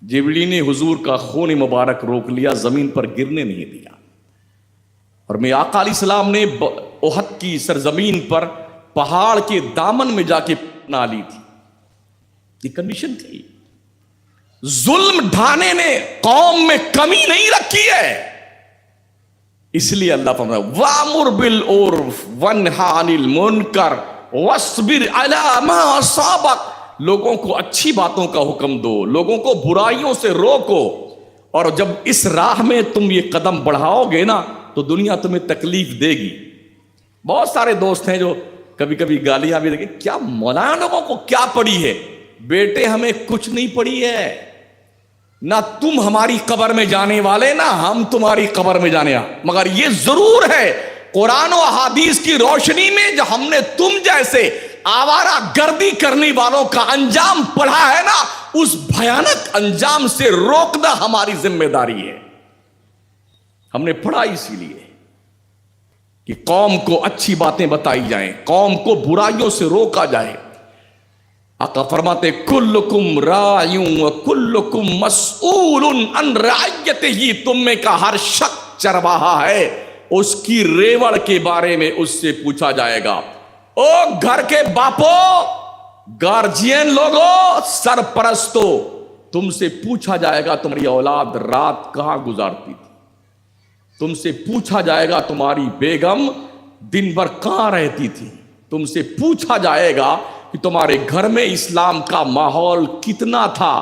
جبریل نے حضور کا خون مبارک روک لیا، زمین پر گرنے نہیں دیا. اور میں آقا علیہ السلام نے احد کی سرزمین پر پہاڑ کے دامن میں جا کے پناہ لی تھی. یہ کنڈیشن تھی. ظلم ڈھانے نے قوم میں کمی نہیں رکھی ہے. اس لیے اللہ فرماتا ہے وَأْمُرْ بِالْعُرْفِ وَانْهَ عَنِ الْمُنْكَرِ وَاصْبِرْ عَلَىٰ مَا أَصَابَكَ. لوگوں کو اچھی باتوں کا حکم دو، لوگوں کو برائیوں سے روکو. اور جب اس راہ میں تم یہ قدم بڑھاؤ گے نا تو دنیا تمہیں تکلیف دے گی. بہت سارے دوست ہیں جو کبھی کبھی گالیاں بھی دیں، کیا مولانا لوگوں کو کیا پڑی ہے؟ بیٹے ہمیں کچھ نہیں پڑی ہے. نہ تم ہماری قبر میں جانے والے، نہ ہم تمہاری قبر میں جانے. مگر یہ ضرور ہے قرآن و احادیث کی روشنی میں جو ہم نے تم جیسے آوارہ گردی کرنے والوں کا انجام پڑھا ہے نا، اس بھیانک انجام سے روکنا ہماری ذمہ داری ہے. ہم نے پڑھا اسی لیے کہ قوم کو اچھی باتیں بتائی جائیں، قوم کو برائیوں سے روکا جائے. آقا فرماتے کلکم راع وکلکم مسئول عن رعیتہ. تم میں کا ہر شخص چرواہا ہے، اس کی ریوڑ کے بارے میں اس سے پوچھا جائے گا. او گھر کے باپو، گارجین لوگو، سرپرستو، تم سے پوچھا جائے گا تمہاری اولاد رات کہاں گزارتی تھی. تم سے پوچھا جائے گا تمہاری بیگم دن بھر کہاں رہتی تھی. تم سے پوچھا جائے گا کہ تمہارے گھر میں اسلام کا ماحول کتنا تھا.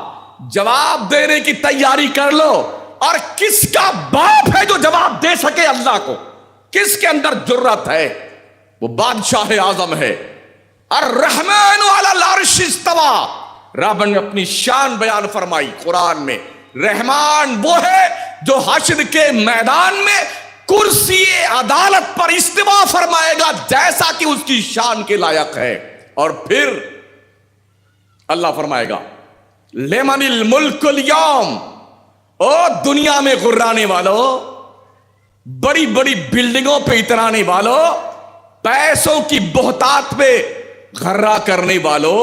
جواب دینے کی تیاری کر لو. اور کس کا باپ ہے جو جواب دے سکے اللہ کو؟ کس کے اندر جرت ہے؟ وہ بادشاہ اعظم ہے. الرحمن علی العرش استوى. رب نے اپنی شان بیان فرمائی قرآن میں. رحمان وہ ہے جو حشر کے میدان میں کرسی عدالت پر استوا فرمائے گا جیسا کہ اس کی شان کے لائق ہے. اور پھر اللہ فرمائے گا لمن الملک اليوم. او دنیا میں غرانے والو، بڑی بڑی بلڈنگوں پہ اترانے والو، پیسوں کی بہتات پہ غرہ کرنے والو،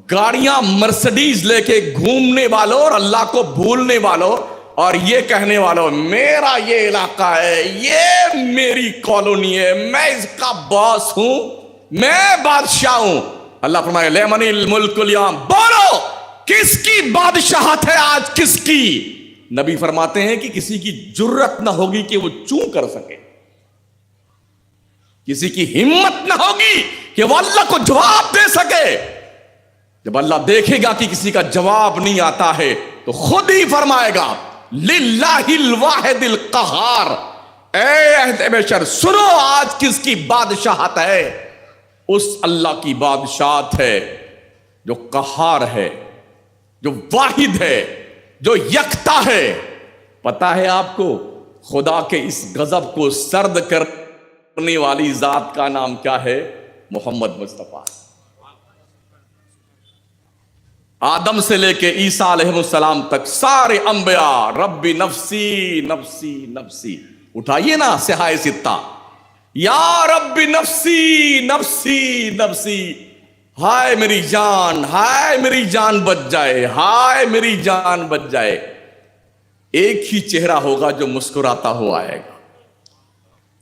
گاڑیاں مرسڈیز لے کے گھومنے والوں اور اللہ کو بھولنے والوں اور یہ کہنے والوں میرا یہ علاقہ ہے، یہ میری کالونی ہے، میں اس کا باس ہوں، میں بادشاہ ہوں، اللہ فرمائے لمن الملک اليوم، بولو کس کی بادشاہت ہے آج، کس کی؟ نبی فرماتے ہیں کہ کسی کی جرت نہ ہوگی کہ وہ چوں کر سکے، کسی کی ہمت نہ ہوگی کہ وہ اللہ کو جواب دے سکے۔ جب اللہ دیکھے گا کہ کسی کا جواب نہیں آتا ہے تو خود ہی فرمائے گا للہ الواحد القہار، اے اہل بشر سنو آج کس کی بادشاہت ہے، اس اللہ کی بادشاہت ہے جو قہار ہے، جو واحد ہے، جو یکتا ہے۔ پتا ہے آپ کو خدا کے اس غضب کو سرد کرنے والی ذات کا نام کیا ہے؟ محمد مصطفیٰ۔ آدم سے لے کے عیسیٰ علیہ السلام تک سارے انبیاء رب نفسی نفسی نفسی، اٹھائیے نا سہائے ستہ، یا رب نفسی نفسی نفسی، ہائے میری جان، ہائے میری جان بچ جائے، ہائے میری جان بچ جائے۔ ایک ہی چہرہ ہوگا جو مسکراتا ہوا آئے گا،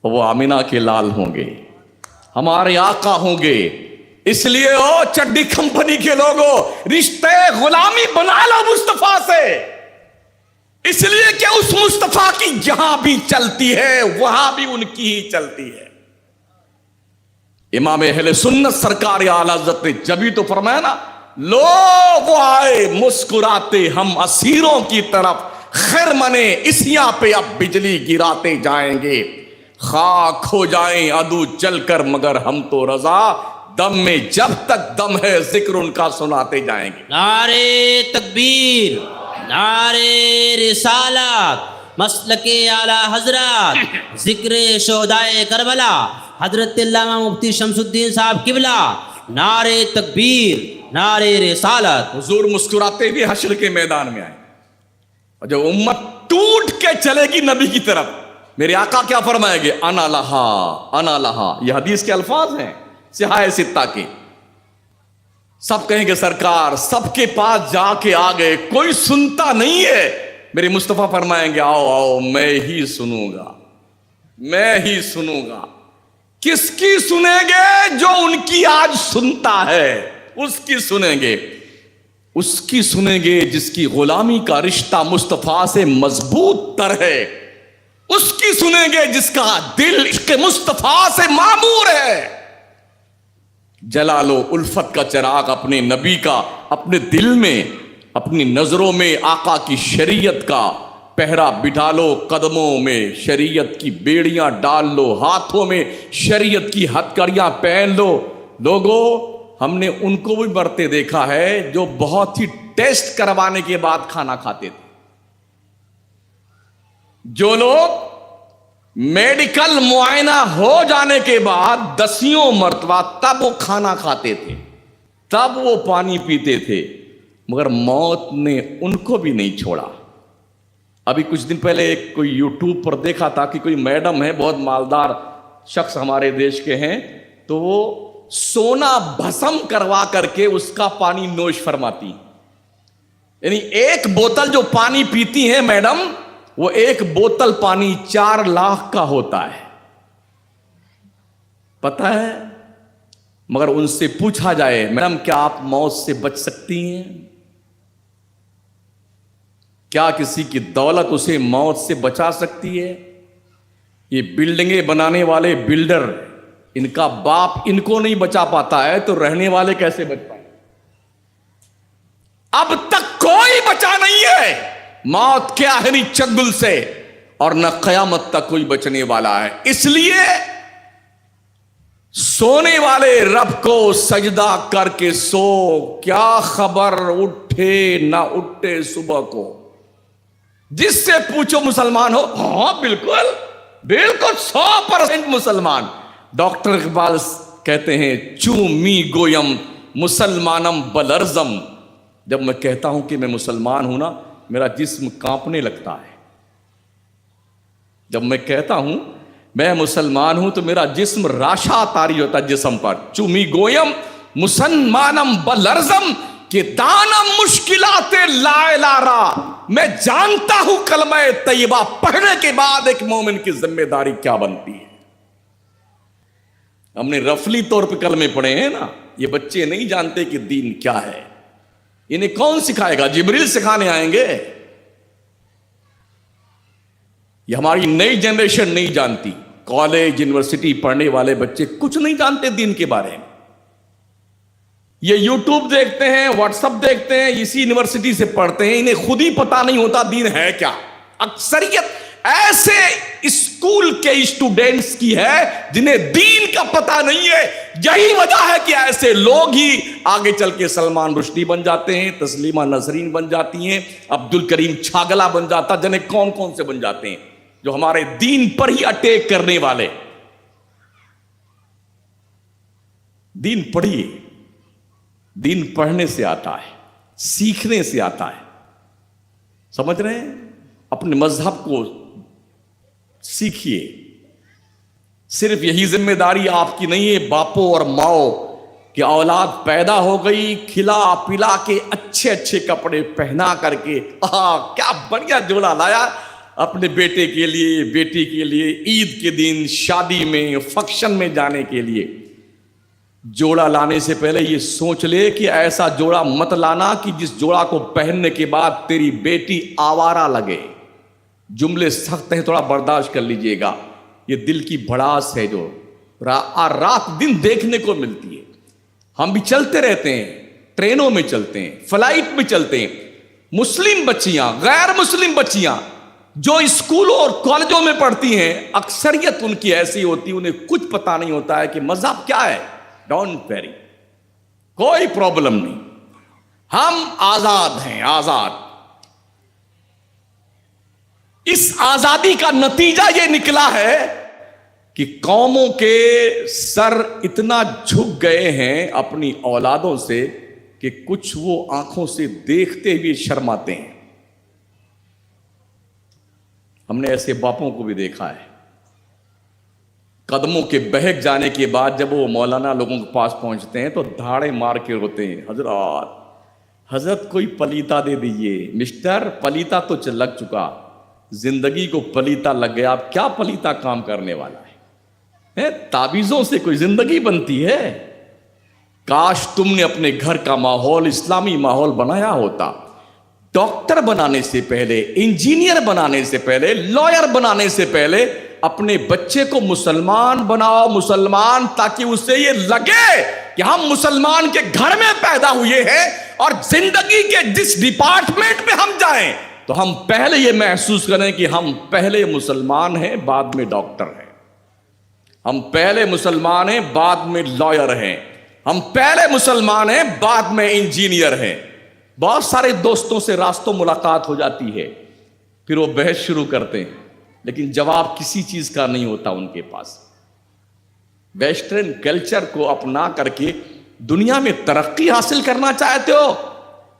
وہ آمینہ کے لال ہوں گے، ہمارے آقا ہوں گے۔ اس لیے او چڈی کمپنی کے لوگوں رشتے غلامی بنا لو مصطفیٰ سے، اس لیے کہ اس مصطفیٰ کی جہاں بھی چلتی ہے وہاں بھی ان کی ہی چلتی ہے۔ امام اہل سنت سرکار اعلی حضرت نے جبھی تو فرمایا نا، لو وہ آئے مسکراتے ہم اسیروں کی طرف، خرمنے اسیاں پہ اب بجلی گراتے جائیں گے، خاک ہو جائیں عدو چل کر مگر ہم تو رضا، دم میں جب تک دم ہے ذکر ان کا سناتے جائیں گے۔ نعرے تکبیر، نعرے رسالت، مسلک اعلی حضرات، ذکر شہدائے کربلا حضرت علامہ مفتی شمس الدین صاحب قبلہ، نعرے تکبیر، نعرے رسالت۔ حضور مسکراتے بھی حشر کے میدان میں آئے، اور جب امت ٹوٹ کے چلے گی نبی کی طرف، میرے آقا کیا فرمائیں گے؟ انا لہا انا لہا، یہ حدیث کے الفاظ ہیں سہائے ستہ کے۔ سب کہیں گے سرکار سب کے پاس جا کے آ گئے، کوئی سنتا نہیں ہے، میرے مصطفیٰ فرمائیں گے آؤ آؤ میں ہی سنوں گا، میں ہی سنوں گا۔ کس کی سنیں گے؟ جو ان کی آج سنتا ہے اس کی سنیں گے، اس کی سنیں گے جس کی غلامی کا رشتہ مصطفیٰ سے مضبوط تر ہے، اس کی سنیں گے جس کا دل عشق مصطفیٰ سے معمور ہے۔ جلال و الفت کا چراغ اپنے نبی کا اپنے دل میں، اپنی نظروں میں آقا کی شریعت کا پہرا بٹھا لو، قدموں میں شریعت کی بیڑیاں ڈال لو، ہاتھوں میں شریعت کی ہتھکڑیاں پہن لو۔ لوگوں ہم نے ان کو بھی برتے دیکھا ہے جو بہت ہی ٹیسٹ کروانے کے بعد کھانا کھاتے تھے، جو لوگ میڈیکل معائنہ ہو جانے کے بعد 10 مرتبہ تب وہ کھانا کھاتے تھے، تب وہ پانی پیتے تھے، مگر موت نے ان کو بھی نہیں چھوڑا۔ ابھی کچھ دن پہلے ایک کوئی یوٹیوب پر دیکھا تھا کہ کوئی میڈم ہے، بہت مالدار شخص ہمارے دیش کے ہیں، تو وہ سونا بھسم کروا کر کے اس کا پانی نوش فرماتی، یعنی ایک بوتل جو پانی پیتی ہیں میڈم، وہ ایک بوتل پانی 4 لاکھ کا ہوتا ہے، پتہ ہے؟ مگر ان سے پوچھا جائے میڈم کیا آپ موت سے بچ سکتی ہیں؟ کیا کسی کی دولت اسے موت سے بچا سکتی ہے؟ یہ بلڈنگیں بنانے والے بلڈر، ان کا باپ ان کو نہیں بچا پاتا ہے تو رہنے والے کیسے بچ پائیں؟ اب تک کوئی بچا نہیں ہے موت کے آخری چنگل سے، اور نہ قیامت تک کوئی بچنے والا ہے۔ اس لیے سونے والے رب کو سجدہ کر کے سو، کیا خبر اٹھے نہ اٹھے صبح کو۔ جس سے پوچھو مسلمان ہو، ہاں بالکل بالکل 100% مسلمان۔ ڈاکٹر اقبال کہتے ہیں چومی گویم مسلمانم بلرزم، جب میں کہتا ہوں کہ میں مسلمان ہوں نا میرا جسم کانپنے لگتا ہے، جب میں کہتا ہوں میں مسلمان ہوں تو میرا جسم راشا طاری ہوتا ہے جسم پر۔ چومی گویم مسلمانم بلرزم کہ دانم مشکلات لا لارا. میں جانتا ہوں کلمہ طیبہ پڑھنے کے بعد ایک مومن کی ذمہ داری کیا بنتی ہے. ہم نے رفلی طور پہ کلمے پڑھے ہیں نا, یہ بچے نہیں جانتے کہ دین کیا ہے. انہیں کون سکھائے گا؟ جبریل سکھانے آئیں گے. یہ ہماری نئی جنریشن نہیں جانتی. کالج یونیورسٹی پڑھنے والے بچے کچھ نہیں جانتے دین کے بارے میں. یہ یوٹیوب دیکھتے ہیں, واٹس ایپ دیکھتے ہیں, اسی یونیورسٹی سے پڑھتے ہیں, انہیں خود ہی پتا نہیں ہوتا دین ہے کیا. اکثریت ایسے اسکول کے اسٹوڈنٹس کی ہے جنہیں دین کا پتا نہیں ہے. یہی وجہ ہے کہ ایسے لوگ ہی آگے چل کے سلمان رشدی بن جاتے ہیں, تسلیمہ نسرین بن جاتی ہیں, عبد الکریم چھاگلا بن جاتا, جنے کون کون سے بن جاتے ہیں جو ہمارے دین پر ہی اٹیک کرنے والے. دین پڑھیے. دین پڑھنے سے آتا ہے, سیکھنے سے آتا ہے. سمجھ رہے ہیں؟ اپنے مذہب کو سیکھیے. صرف یہی ذمہ داری آپ کی نہیں ہے باپوں اور ماؤں کہ اولاد پیدا ہو گئی, کھلا پلا کے اچھے اچھے کپڑے پہنا کر کے کیا بڑھیا جوڑا لایا اپنے بیٹے کے لیے, بیٹی کے لیے, عید کے دن, شادی میں, فنکشن میں جانے کے لیے. جوڑا لانے سے پہلے یہ سوچ لے کہ ایسا جوڑا مت لانا کہ جس جوڑا کو پہننے کے بعد تیری بیٹی آوارہ لگے. جملے سخت ہیں, تھوڑا برداشت کر لیجئے گا. یہ دل کی بھڑاس ہے جو رات دن دیکھنے کو ملتی ہے. ہم بھی چلتے رہتے ہیں, ٹرینوں میں چلتے ہیں, فلائٹ میں چلتے ہیں. مسلم بچیاں, غیر مسلم بچیاں جو اسکولوں اور کالجوں میں پڑھتی ہیں, اکثریت ان کی ایسی ہوتی ہے انہیں کچھ پتا نہیں ہوتا ہے کہ مذہب کیا ہے. ڈونٹ ویری, کوئی پرابلم نہیں, ہم آزاد ہیں, آزاد. اس آزادی کا نتیجہ یہ نکلا ہے کہ قوموں کے سر اتنا جھک گئے ہیں اپنی اولادوں سے کہ کچھ وہ آنکھوں سے دیکھتے ہوئے شرماتے ہیں. ہم نے ایسے باپوں کو بھی دیکھا ہے. قدموں کے بہک جانے کے بعد جب وہ مولانا لوگوں کے پاس پہنچتے ہیں تو دھاڑے مار کے روتے ہیں, حضرت کوئی پلیتا دے دیجئے. مسٹر, پلیتا تو لگ چکا, زندگی کو پلیتا لگ گیا, اب کیا پلیتا کام کرنے والا ہے؟ تعویذوں سے کوئی زندگی بنتی ہے؟ کاش تم نے اپنے گھر کا ماحول اسلامی ماحول بنایا ہوتا. ڈاکٹر بنانے سے پہلے, انجینئر بنانے سے پہلے, لائر بنانے سے پہلے اپنے بچے کو مسلمان بناؤ, مسلمان, تاکہ اسے یہ لگے کہ ہم مسلمان کے گھر میں پیدا ہوئے ہیں اور زندگی کے جس ڈپارٹمنٹ میں ہم جائیں تو ہم پہلے یہ محسوس کریں کہ ہم پہلے مسلمان ہیں بعد میں ڈاکٹر ہیں, ہم پہلے مسلمان ہیں بعد میں لائر ہیں, ہم پہلے مسلمان ہیں بعد میں انجینئر ہیں. بہت سارے دوستوں سے راستوں ملاقات ہو جاتی ہے, پھر وہ بحث شروع کرتے ہیں لیکن جواب کسی چیز کا نہیں ہوتا ان کے پاس. ویسٹرن کلچر کو اپنا کر کے دنیا میں ترقی حاصل کرنا چاہتے ہو؟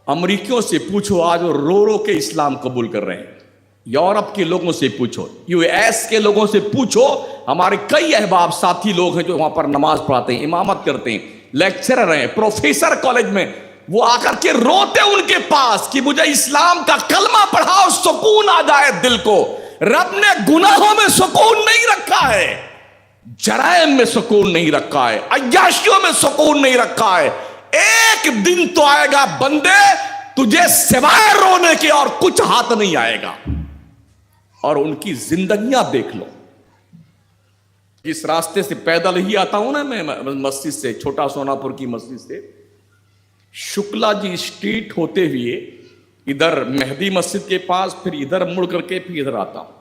امریکیوں سے پوچھو, آج وہ رو رو کے اسلام قبول کر رہے ہیں. یورپ کے لوگوں سے پوچھو, یو ایس کے لوگوں سے پوچھو. ہمارے کئی احباب ساتھی لوگ ہیں جو وہاں پر نماز پڑھاتے ہیں, امامت کرتے ہیں, لیکچرر ہیں, پروفیسر کالج میں, وہ آ کر کے روتے ان کے پاس کہ مجھے اسلام کا کلمہ پڑھاؤ, سکون آ جائے دل کو. رب نے گناہوں میں سکون نہیں رکھا ہے, جرائم میں سکون نہیں رکھا ہے, عیاشیوں میں سکون نہیں رکھا ہے. ایک دن تو آئے گا بندے تجھے سوائے رونے کے اور کچھ ہاتھ نہیں آئے گا. اور ان کی زندگیاں دیکھ لو. جس راستے سے پیدل ہی آتا ہوں نا میں مسجد سے, چھوٹا سونا پور کی مسجد سے, شکلا جی اسٹریٹ ہوتے ہوئے ادھر مہدی مسجد کے پاس, پھر ادھر مڑ کر کے پھر ادھر آتا ہوں.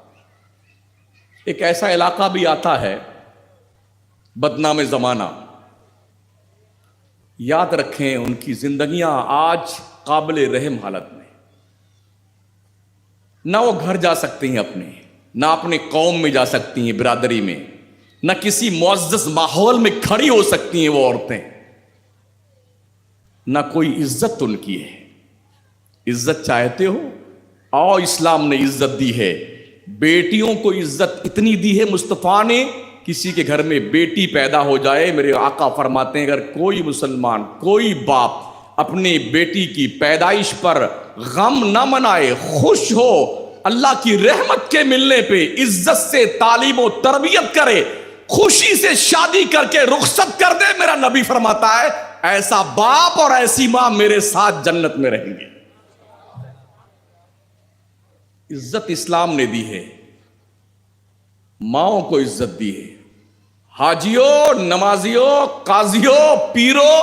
ایک ایسا علاقہ بھی آتا ہے بدنام زمانہ. یاد رکھیں ان کی زندگیاں آج قابل رحم حالت میں. نہ وہ گھر جا سکتی ہیں اپنے, نہ اپنے قوم میں جا سکتی ہیں, برادری میں, نہ کسی معزز ماحول میں کھڑی ہو سکتی ہیں وہ عورتیں, نہ کوئی عزت ان کی ہے. عزت چاہتے ہو؟ آؤ, اسلام نے عزت دی ہے. بیٹیوں کو عزت اتنی دی ہے مصطفیٰ نے کسی کے گھر میں بیٹی پیدا ہو جائے، میرے آقا فرماتے ہیں اگر کوئی مسلمان، کوئی باپ اپنی بیٹی کی پیدائش پر غم نہ منائے، خوش ہو، اللہ کی رحمت کے ملنے پہ عزت سے تعلیم و تربیت کرے، خوشی سے شادی کر کے رخصت کر دے، میرا نبی فرماتا ہے ایسا باپ اور ایسی ماں میرے ساتھ جنت میں رہیں گے۔ عزت اسلام نے دی ہے، ماؤں کو عزت دی ہے۔ حاجیوں، نمازیوں، قاضیوں، پیروں،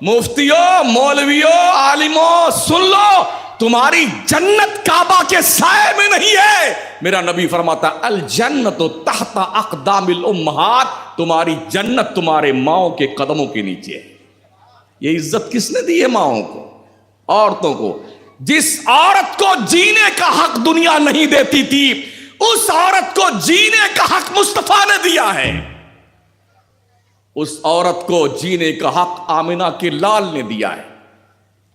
مفتیوں، مولویوں، عالموں، سن لو، تمہاری جنت کعبہ کے سائے میں نہیں ہے۔ میرا نبی فرماتا ہے الجنت تحت اقدام الامہات، تمہاری جنت تمہارے ماؤں کے قدموں کے نیچے ہے۔ یہ عزت کس نے دی ہے؟ ماؤں کو، عورتوں کو۔ جس عورت کو جینے کا حق دنیا نہیں دیتی تھی، اس عورت کو جینے کا حق مصطفیٰ نے دیا ہے۔ اس عورت کو جینے کا حق آمنہ کے لال نے دیا ہے۔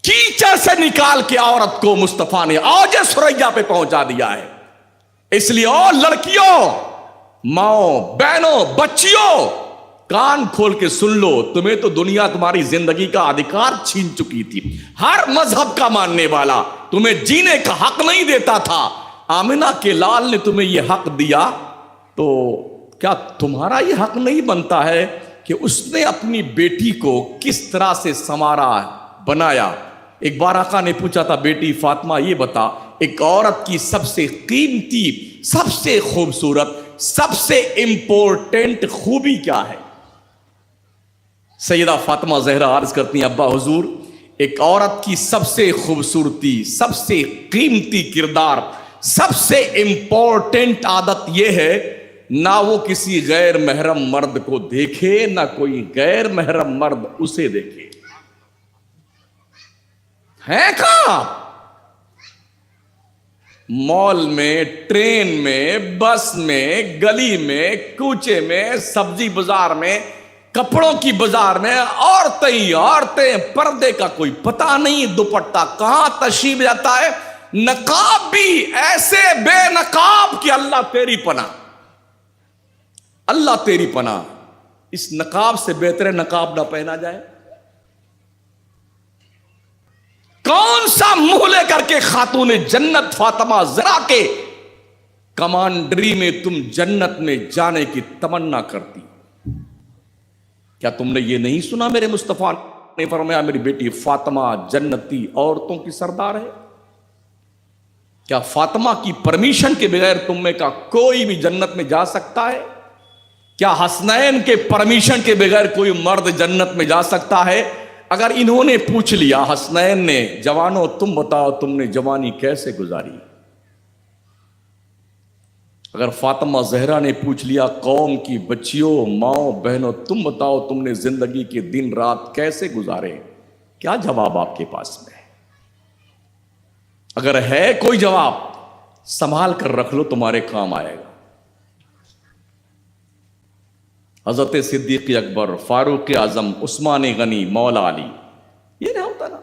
کیچڑ سے نکال کے عورت کو مصطفیٰ نے اوج ثریا پہ پہنچا دیا ہے۔ اس لیے او لڑکیوں، ماؤں، بہنوں، بچیوں، کان کھول کے سن لو، تمہیں تو دنیا تمہاری زندگی کا ادھیکار چھین چکی تھی۔ ہر مذہب کا ماننے والا تمہیں جینے کا حق نہیں دیتا تھا، آمنہ کے لال نے تمہیں یہ حق دیا، تو کیا تمہارا یہ حق نہیں بنتا ہے کہ اس نے اپنی بیٹی کو کس طرح سے سنوارا، بنایا؟ ایک بار آقا نے پوچھا تھا بیٹی فاطمہ یہ بتا ایک عورت کی سب سے قیمتی، سب سے خوبصورت، سب سے امپورٹنٹ خوبی کیا ہے؟ سیدہ فاطمہ زہرا عرض کرتی ہیں ابا حضور، ایک عورت کی سب سے خوبصورتی، سب سے قیمتی کردار، سب سے امپورٹنٹ عادت یہ ہے نہ وہ کسی غیر محرم مرد کو دیکھے، نہ کوئی غیر محرم مرد اسے دیکھے۔ ہے کہاں؟ مال میں، ٹرین میں، بس میں، گلی میں، کوچے میں، سبزی بازار میں، کپڑوں کی بازار میں، عورتیں پردے کا کوئی پتہ نہیں، دوپٹہ کہاں تشریف جاتا ہے، نقاب بھی ایسے بے نقاب کہ اللہ تیری پناہ، اللہ تیری پناہ۔ اس نقاب سے بہتر نقاب نہ پہنا جائے۔ کون سا منہ لے کر کے خاتون جنت فاطمہ زہرا کے کمانڈری میں تم جنت میں جانے کی تمنا کرتی؟ کیا تم نے یہ نہیں سنا میرے مصطفیٰ نے فرمایا میری بیٹی فاطمہ جنتی عورتوں کی سردار ہے؟ کیا فاطمہ کی پرمیشن کے بغیر تم میں کا کوئی بھی جنت میں جا سکتا ہے؟ کیا حسنین کے پرمیشن کے بغیر کوئی مرد جنت میں جا سکتا ہے؟ اگر انہوں نے پوچھ لیا حسنین نے جوانوں تم بتاؤ تم نے جوانی کیسے گزاری، اگر فاطمہ زہرا نے پوچھ لیا قوم کی بچیوں، ماؤں، بہنوں تم بتاؤ تم نے زندگی کے دن رات کیسے گزارے، کیا جواب آپ کے پاس میں ہے؟ اگر ہے کوئی جواب سنبھال کر رکھ لو، تمہارے کام آئے گا۔ حضرت صدیق اکبر، فاروق اعظم، عثمان غنی، مولا علی، یہ نہ ہوتا نا؟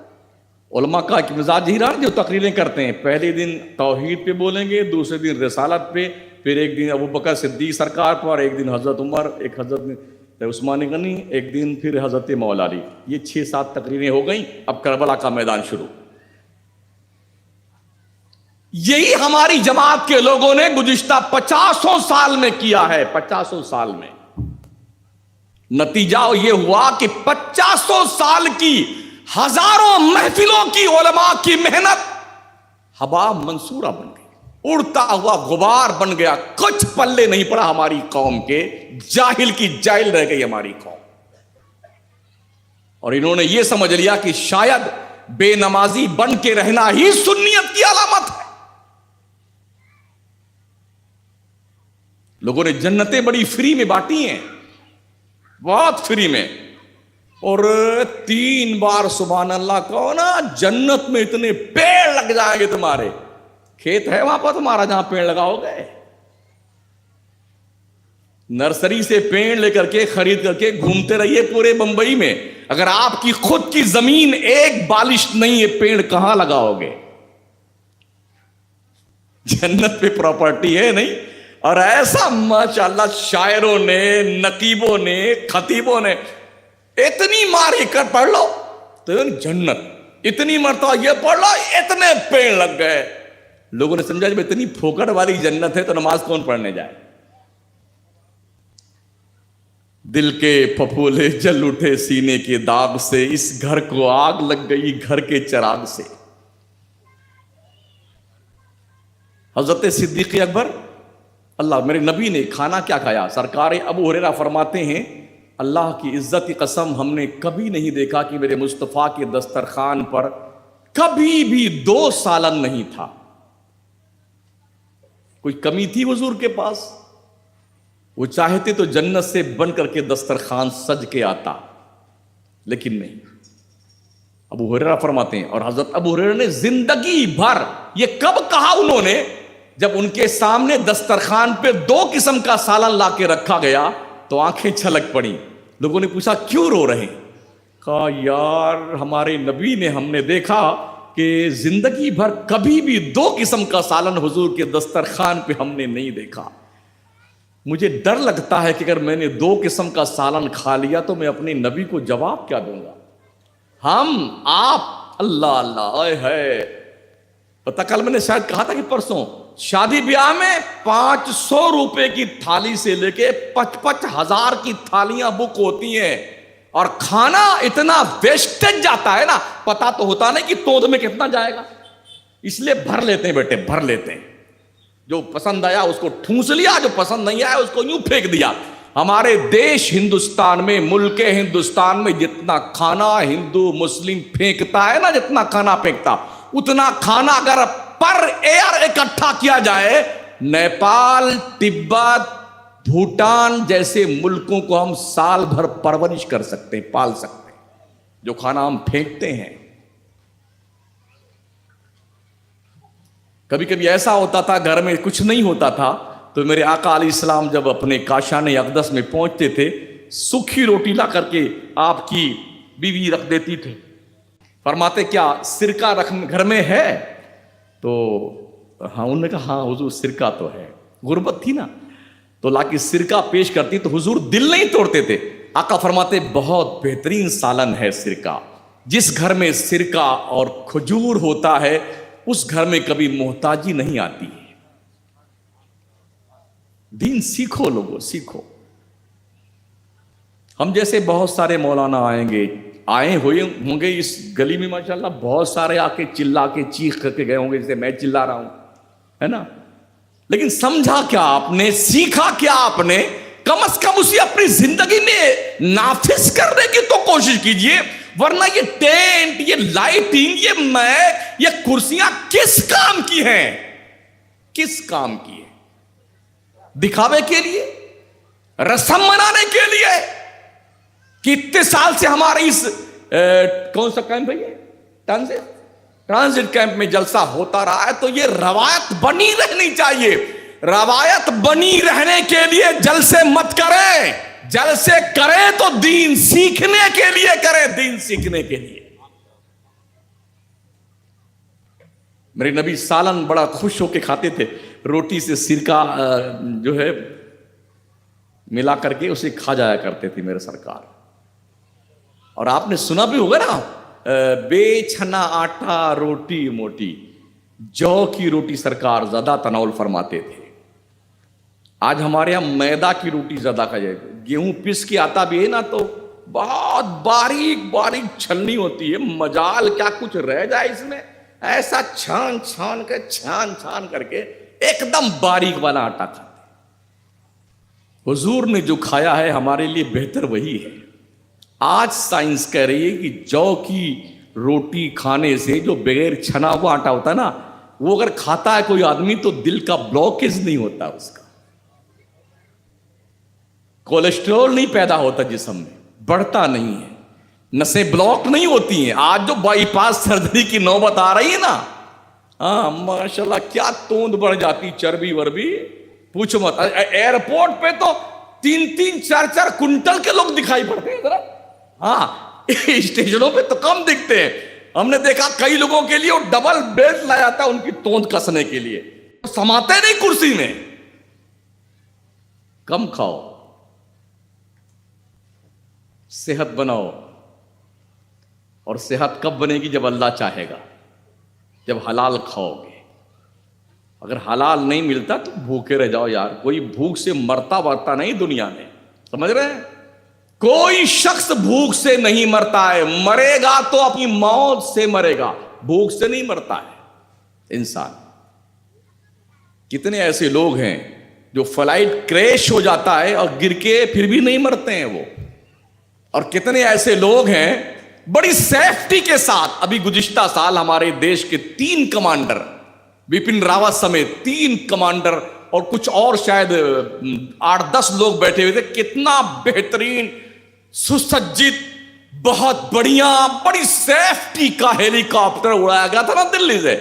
علماء کا ایک مزاج ہی رہا جو تقریریں کرتے ہیں، پہلے دن توحید پہ بولیں گے، دوسرے دن رسالت پہ، پھر ایک دن ابو بکر صدیق سرکار پر، ایک دن حضرت عمر، ایک حضرت عثمان غنی، ایک دن پھر حضرت مولا علی۔ یہ 6-7 تقریریں ہو گئیں، اب کربلا کا میدان شروع۔ یہی ہماری جماعت کے لوگوں نے گزشتہ 50 سال میں کیا ہے، 50 سال میں۔ نتیجہ یہ ہوا کہ 50 سال کی ہزاروں محفلوں کی علماء کی محنت ہوا منصورہ بن گئی، اڑتا ہوا غبار بن گیا، کچھ پلے نہیں پڑا ہماری قوم کے، جاہل کی جاہل رہ گئی ہماری قوم۔ اور انہوں نے یہ سمجھ لیا کہ شاید بے نمازی بن کے رہنا ہی سنیت کی علامت ہے۔ لوگوں نے جنتیں بڑی فری میں بانٹی ہیں، بہت فری میں، اور 3 بار سبحان اللہ کہو نا، جنت میں اتنے پیڑ لگ جائیں گے تمہارے۔ کھیت ہے وہاں پر تمہارا جہاں پیڑ لگاؤ گے؟ نرسری سے پیڑ لے کر کے خرید کر کے گھومتے رہیے پورے بمبئی میں، اگر آپ کی خود کی زمین ایک بالش نہیں ہے، پیڑ کہاں لگاؤ گے؟ جنت پہ پراپرٹی ہے نہیں، اور ایسا ماشاءاللہ شاعروں نے، نقیبوں نے، خطیبوں نے اتنی ماری کر پڑھ لو تو جنت، اتنی مرتبہ یہ پڑھ لو اتنے پیڑ لگ گئے. لوگوں نے سمجھا جب اتنی پھوکٹ والی جنت ہے تو نماز کون پڑھنے جائے. دل کے پھپھولے جل اٹھے سینے کے داغ سے، اس گھر کو آگ لگ گئی گھر کے چراغ سے. حضرت صدیق اکبر، اللہ میرے نبی نے کھانا کیا کھایا؟ سرکار ابو ہریرہ فرماتے ہیں اللہ کی عزت کی قسم ہم نے کبھی نہیں دیکھا کہ میرے مصطفیٰ کے دسترخوان پر کبھی بھی 2 سالن نہیں تھا. کوئی کمی تھی حضور کے پاس؟ وہ چاہتے تو جنت سے بن کر کے دسترخوان سج کے آتا، لیکن نہیں. ابو ہریرہ فرماتے ہیں، اور حضرت ابو ہریرہ نے زندگی بھر، یہ کب کہا انہوں نے؟ جب ان کے سامنے دسترخوان پہ 2 قسم کا سالن لا کے رکھا گیا تو آنکھیں چھلک پڑی. لوگوں نے پوچھا کیوں رو رہے ہیں؟ کہا یار ہمارے نبی نے، ہم نے دیکھا کہ زندگی بھر کبھی بھی 2 قسم کا سالن حضور کے دسترخوان پہ ہم نے نہیں دیکھا. مجھے ڈر لگتا ہے کہ اگر میں نے 2 قسم کا سالن کھا لیا تو میں اپنے نبی کو جواب کیا دوں گا؟ ہم آپ اللہ اللہ اے ہے. پتہ کل میں نے شاید کہا تھا کہ پرسوں شادی بیاہ میں 500 روپے کی تھالی سے لے کے 55,000 کی تھالیاں بک ہوتی ہیں، اور کھانا اتنا ویسٹیج جاتا ہے نا، پتا تو ہوتا نہیں کہ توند میں کتنا جائے گا، اس لیے بھر لیتے ہیں بیٹے، بھر لیتے ہیں. جو پسند آیا اس کو ٹھونس لیا، جو پسند نہیں آیا اس کو یوں پھینک دیا. ہمارے دیش ہندوستان میں، ملک ہندوستان میں جتنا کھانا ہندو مسلم پھینکتا ہے نا، جتنا کھانا پھینکتا، اتنا کھانا اگر پر ایئر اکٹھا کیا جائے، نیپال، تبت، بھوٹان جیسے ملکوں کو ہم سال بھر پرورش کر سکتے ہیں، پال سکتے ہیں، جو کھانا ہم پھینکتے ہیں. کبھی کبھی ایسا ہوتا تھا گھر میں کچھ نہیں ہوتا تھا تو میرے آقا علیہ السلام جب اپنے کاشان اقدس میں پہنچتے تھے، سوکھی روٹی لا کر کے آپ کی بیوی رکھ دیتی تھی. فرماتے کیا سرکہ گھر میں ہے؟ تو ہاں انہوں نے کہا ہاں حضور سرکہ تو ہے. غربت تھی نا، تو لا کے سرکہ پیش کرتی تو حضور دل نہیں توڑتے تھے. آقا فرماتے بہت بہترین سالن ہے سرکہ. جس گھر میں سرکہ اور کھجور ہوتا ہے اس گھر میں کبھی محتاجی نہیں آتی ہے. دین سیکھو لوگو، سیکھو. ہم جیسے بہت سارے مولانا آئے ہوئے ہوں گے اس گلی میں ماشاءاللہ، بہت سارے آ کے چلا کے چیخ کر کے گئے ہوں گے جیسے میں چلا رہا ہوں، ہے نا. لیکن سمجھا کیا آپ نے؟ سیکھا کیا آپ نے؟ کم از کم اسے اپنی زندگی میں نافذ کرنے کی تو کوشش کیجئے. ورنہ یہ ٹینٹ، یہ لائٹنگ، یہ میک، یہ کرسیاں کس کام کی ہیں؟ کس کام کی ہیں؟ دکھاوے کے لیے؟ رسم منانے کے لیے؟ کتنے سال سے ہمارے اس کون سا کیمپ ہے یہ ٹرانزٹ کیمپ میں جلسہ ہوتا رہا ہے، تو یہ روایت بنی رہنی چاہیے. روایت بنی رہنے کے لیے جلسے مت کریں، جلسے کریں تو دین سیکھنے کے لیے کریں، دین سیکھنے کے لیے. میرے نبی سالن بڑا خوش ہو کے کھاتے تھے، روٹی سے سرکہ جو ہے ملا کر کے اسے کھا جایا کرتے تھے میرے سرکار. اور آپ نے سنا بھی ہوگا نا، بے چھنا آٹا روٹی موٹی، جو کی روٹی سرکار زیادہ تناول فرماتے تھے. آج ہمارے یہاں میدا کی روٹی زیادہ کھا جائے. گیہوں پیس کے آتا بھی ہے نا تو بہت باریک باریک چھلنی ہوتی ہے، مجال کیا کچھ رہ جائے اس میں، ایسا چھان چھان کر کے ایک دم باریک والا آٹا کھاتے. حضور نے جو کھایا ہے ہمارے لیے بہتر وہی ہے. آج سائنس کہہ رہی ہے کہ جو کی روٹی کھانے سے جو بغیر چھنا ہوا آٹا ہوتا ہے نا، وہ اگر کھاتا ہے کوئی آدمی تو دل کا بلاکیج نہیں ہوتا، اس کا کولیسٹرول نہیں پیدا ہوتا، جسم میں بڑھتا نہیں ہے، نسیں بلاک نہیں ہوتی ہیں. آج جو بائی پاس سرجری کی نوبت آ رہی ہے نا، ہاں ماشاءاللہ کیا توند بڑھ جاتی، چربی وربی پوچھو مت. ایئرپورٹ پہ تو 3-4 کنٹل کے لوگ دکھائی پڑتے ہیں ذرا. ہاں اسٹیشنوں پہ تو کم دکھتے ہیں. ہم نے دیکھا کئی لوگوں کے لیے وہ ڈبل بیلٹ لایا تھا ان کی توند کسنے کے لیے، سماتے نہیں کرسی میں. کم کھاؤ, صحت بناؤ. اور صحت کب بنے گی؟ جب اللہ چاہے گا, جب حلال کھاؤ گے. اگر حلال نہیں ملتا تو بھوکے رہ جاؤ یار. کوئی بھوک سے مرتا ورتا نہیں دنیا میں, سمجھ رہے ہیں؟ کوئی شخص بھوک سے نہیں مرتا ہے. مرے گا تو اپنی موت سے مرے گا, بھوک سے نہیں مرتا ہے انسان. کتنے ایسے لوگ ہیں جو فلائٹ کریش ہو جاتا ہے اور گر کے پھر بھی نہیں مرتے ہیں وہ. اور کتنے ایسے لوگ ہیں بڑی سیفٹی کے ساتھ. ابھی گزشتہ سال ہمارے دیش کے 3 کمانڈر, بپن راوت سمیت 3 کمانڈر اور کچھ اور شاید 8-10 لوگ بیٹھے ہوئے تھے. کتنا بہترین سسجت, بہت بڑھیا, بڑی سیفٹی کا ہیلی کاپٹر اڑایا گیا تھا نا دلی سے.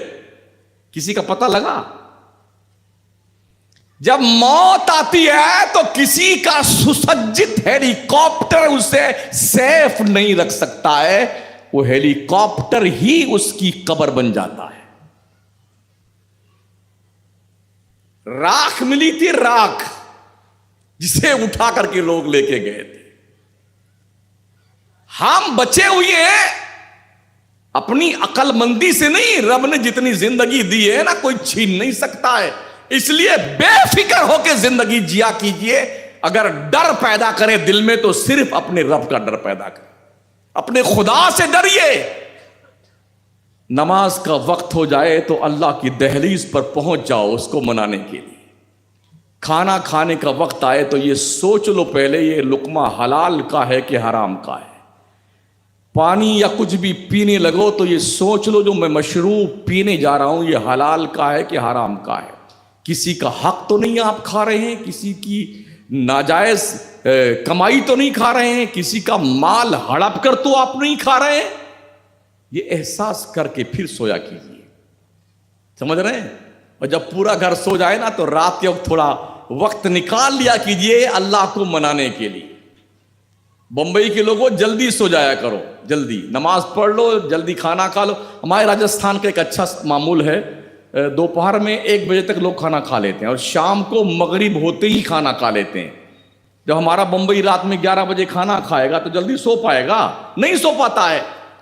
کسی کا پتہ لگا؟ جب موت آتی ہے تو کسی کا سسجت ہیلی کاپٹر اسے سیف نہیں رکھ سکتا ہے. وہ ہیلی کاپٹر ہی اس کی قبر بن جاتا ہے. راکھ ملی تھی, راکھ, جسے اٹھا کر کے لوگ لے کے گئے تھے. ہم بچے ہوئے ہیں اپنی عقل مندی سے نہیں. رب نے جتنی زندگی دی ہے نا کوئی چھین نہیں سکتا ہے. اس لیے بے فکر ہو کے زندگی جیا کیجئے. اگر ڈر پیدا کرے دل میں تو صرف اپنے رب کا ڈر پیدا کرے, اپنے خدا سے ڈریے. نماز کا وقت ہو جائے تو اللہ کی دہلیز پر پہنچ جاؤ اس کو منانے کے لیے. کھانا کھانے کا وقت آئے تو یہ سوچ لو پہلے یہ لقمہ حلال کا ہے کہ حرام کا ہے. پانی یا کچھ بھی پینے لگو تو یہ سوچ لو جو میں مشروب پینے جا رہا ہوں یہ حلال کا ہے کہ حرام کا ہے. کسی کا حق تو نہیں آپ کھا رہے ہیں, کسی کی ناجائز کمائی تو نہیں کھا رہے ہیں, کسی کا مال ہڑپ کر تو آپ نہیں کھا رہے ہیں. یہ احساس کر کے پھر سویا کیجیے, سمجھ رہے ہیں؟ اور جب پورا گھر سو جائے نا تو رات کے وقت تھوڑا وقت نکال لیا کیجیے اللہ کو منانے کے لیے. بمبئی کے لوگوں جلدی سو جایا کرو, جلدی نماز پڑھ لو, جلدی کھانا کھا لو. ہمارے راجستھان کا ایک اچھا معمول ہے, دوپہر میں 1 بجے تک لوگ کھانا کھا لیتے ہیں اور شام کو مغرب ہوتے ہی کھانا کھا لیتے ہیں. جب ہمارا بمبئی رات میں 11 بجے کھانا کھائے گا تو جلدی سو پائے گا؟ نہیں سو پاتا ہے.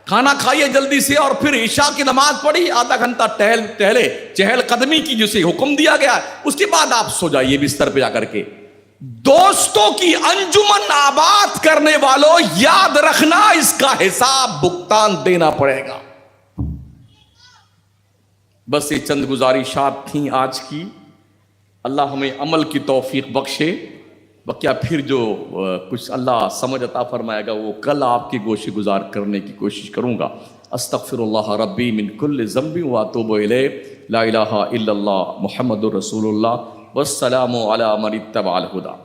کھانا کھائیے جلدی سے اور پھر عشاء کی نماز پڑھی, آدھا گھنٹہ چہل قدمی کی جسے حکم دیا گیا, اس کے بعد آپ سو جائیے بستر پہ جا کر کے. دوستوں کی انجمن آباد کرنے والوں یاد رکھنا اس کا حساب بھگتان دینا پڑے گا. بس یہ چند گزارشات تھیں آج کی. اللہ ہمیں عمل کی توفیق بخشے. بقیہ پھر جو کچھ اللہ سمجھ عطا فرمائے گا وہ کل آپ کی گوشے گزار کرنے کی کوشش کروں گا. استغفر اللہ ربی من کل ذنب واتوب الیہ. لا الہ الا اللہ محمد رسول اللہ. والسلام علی من اتبع الہدی.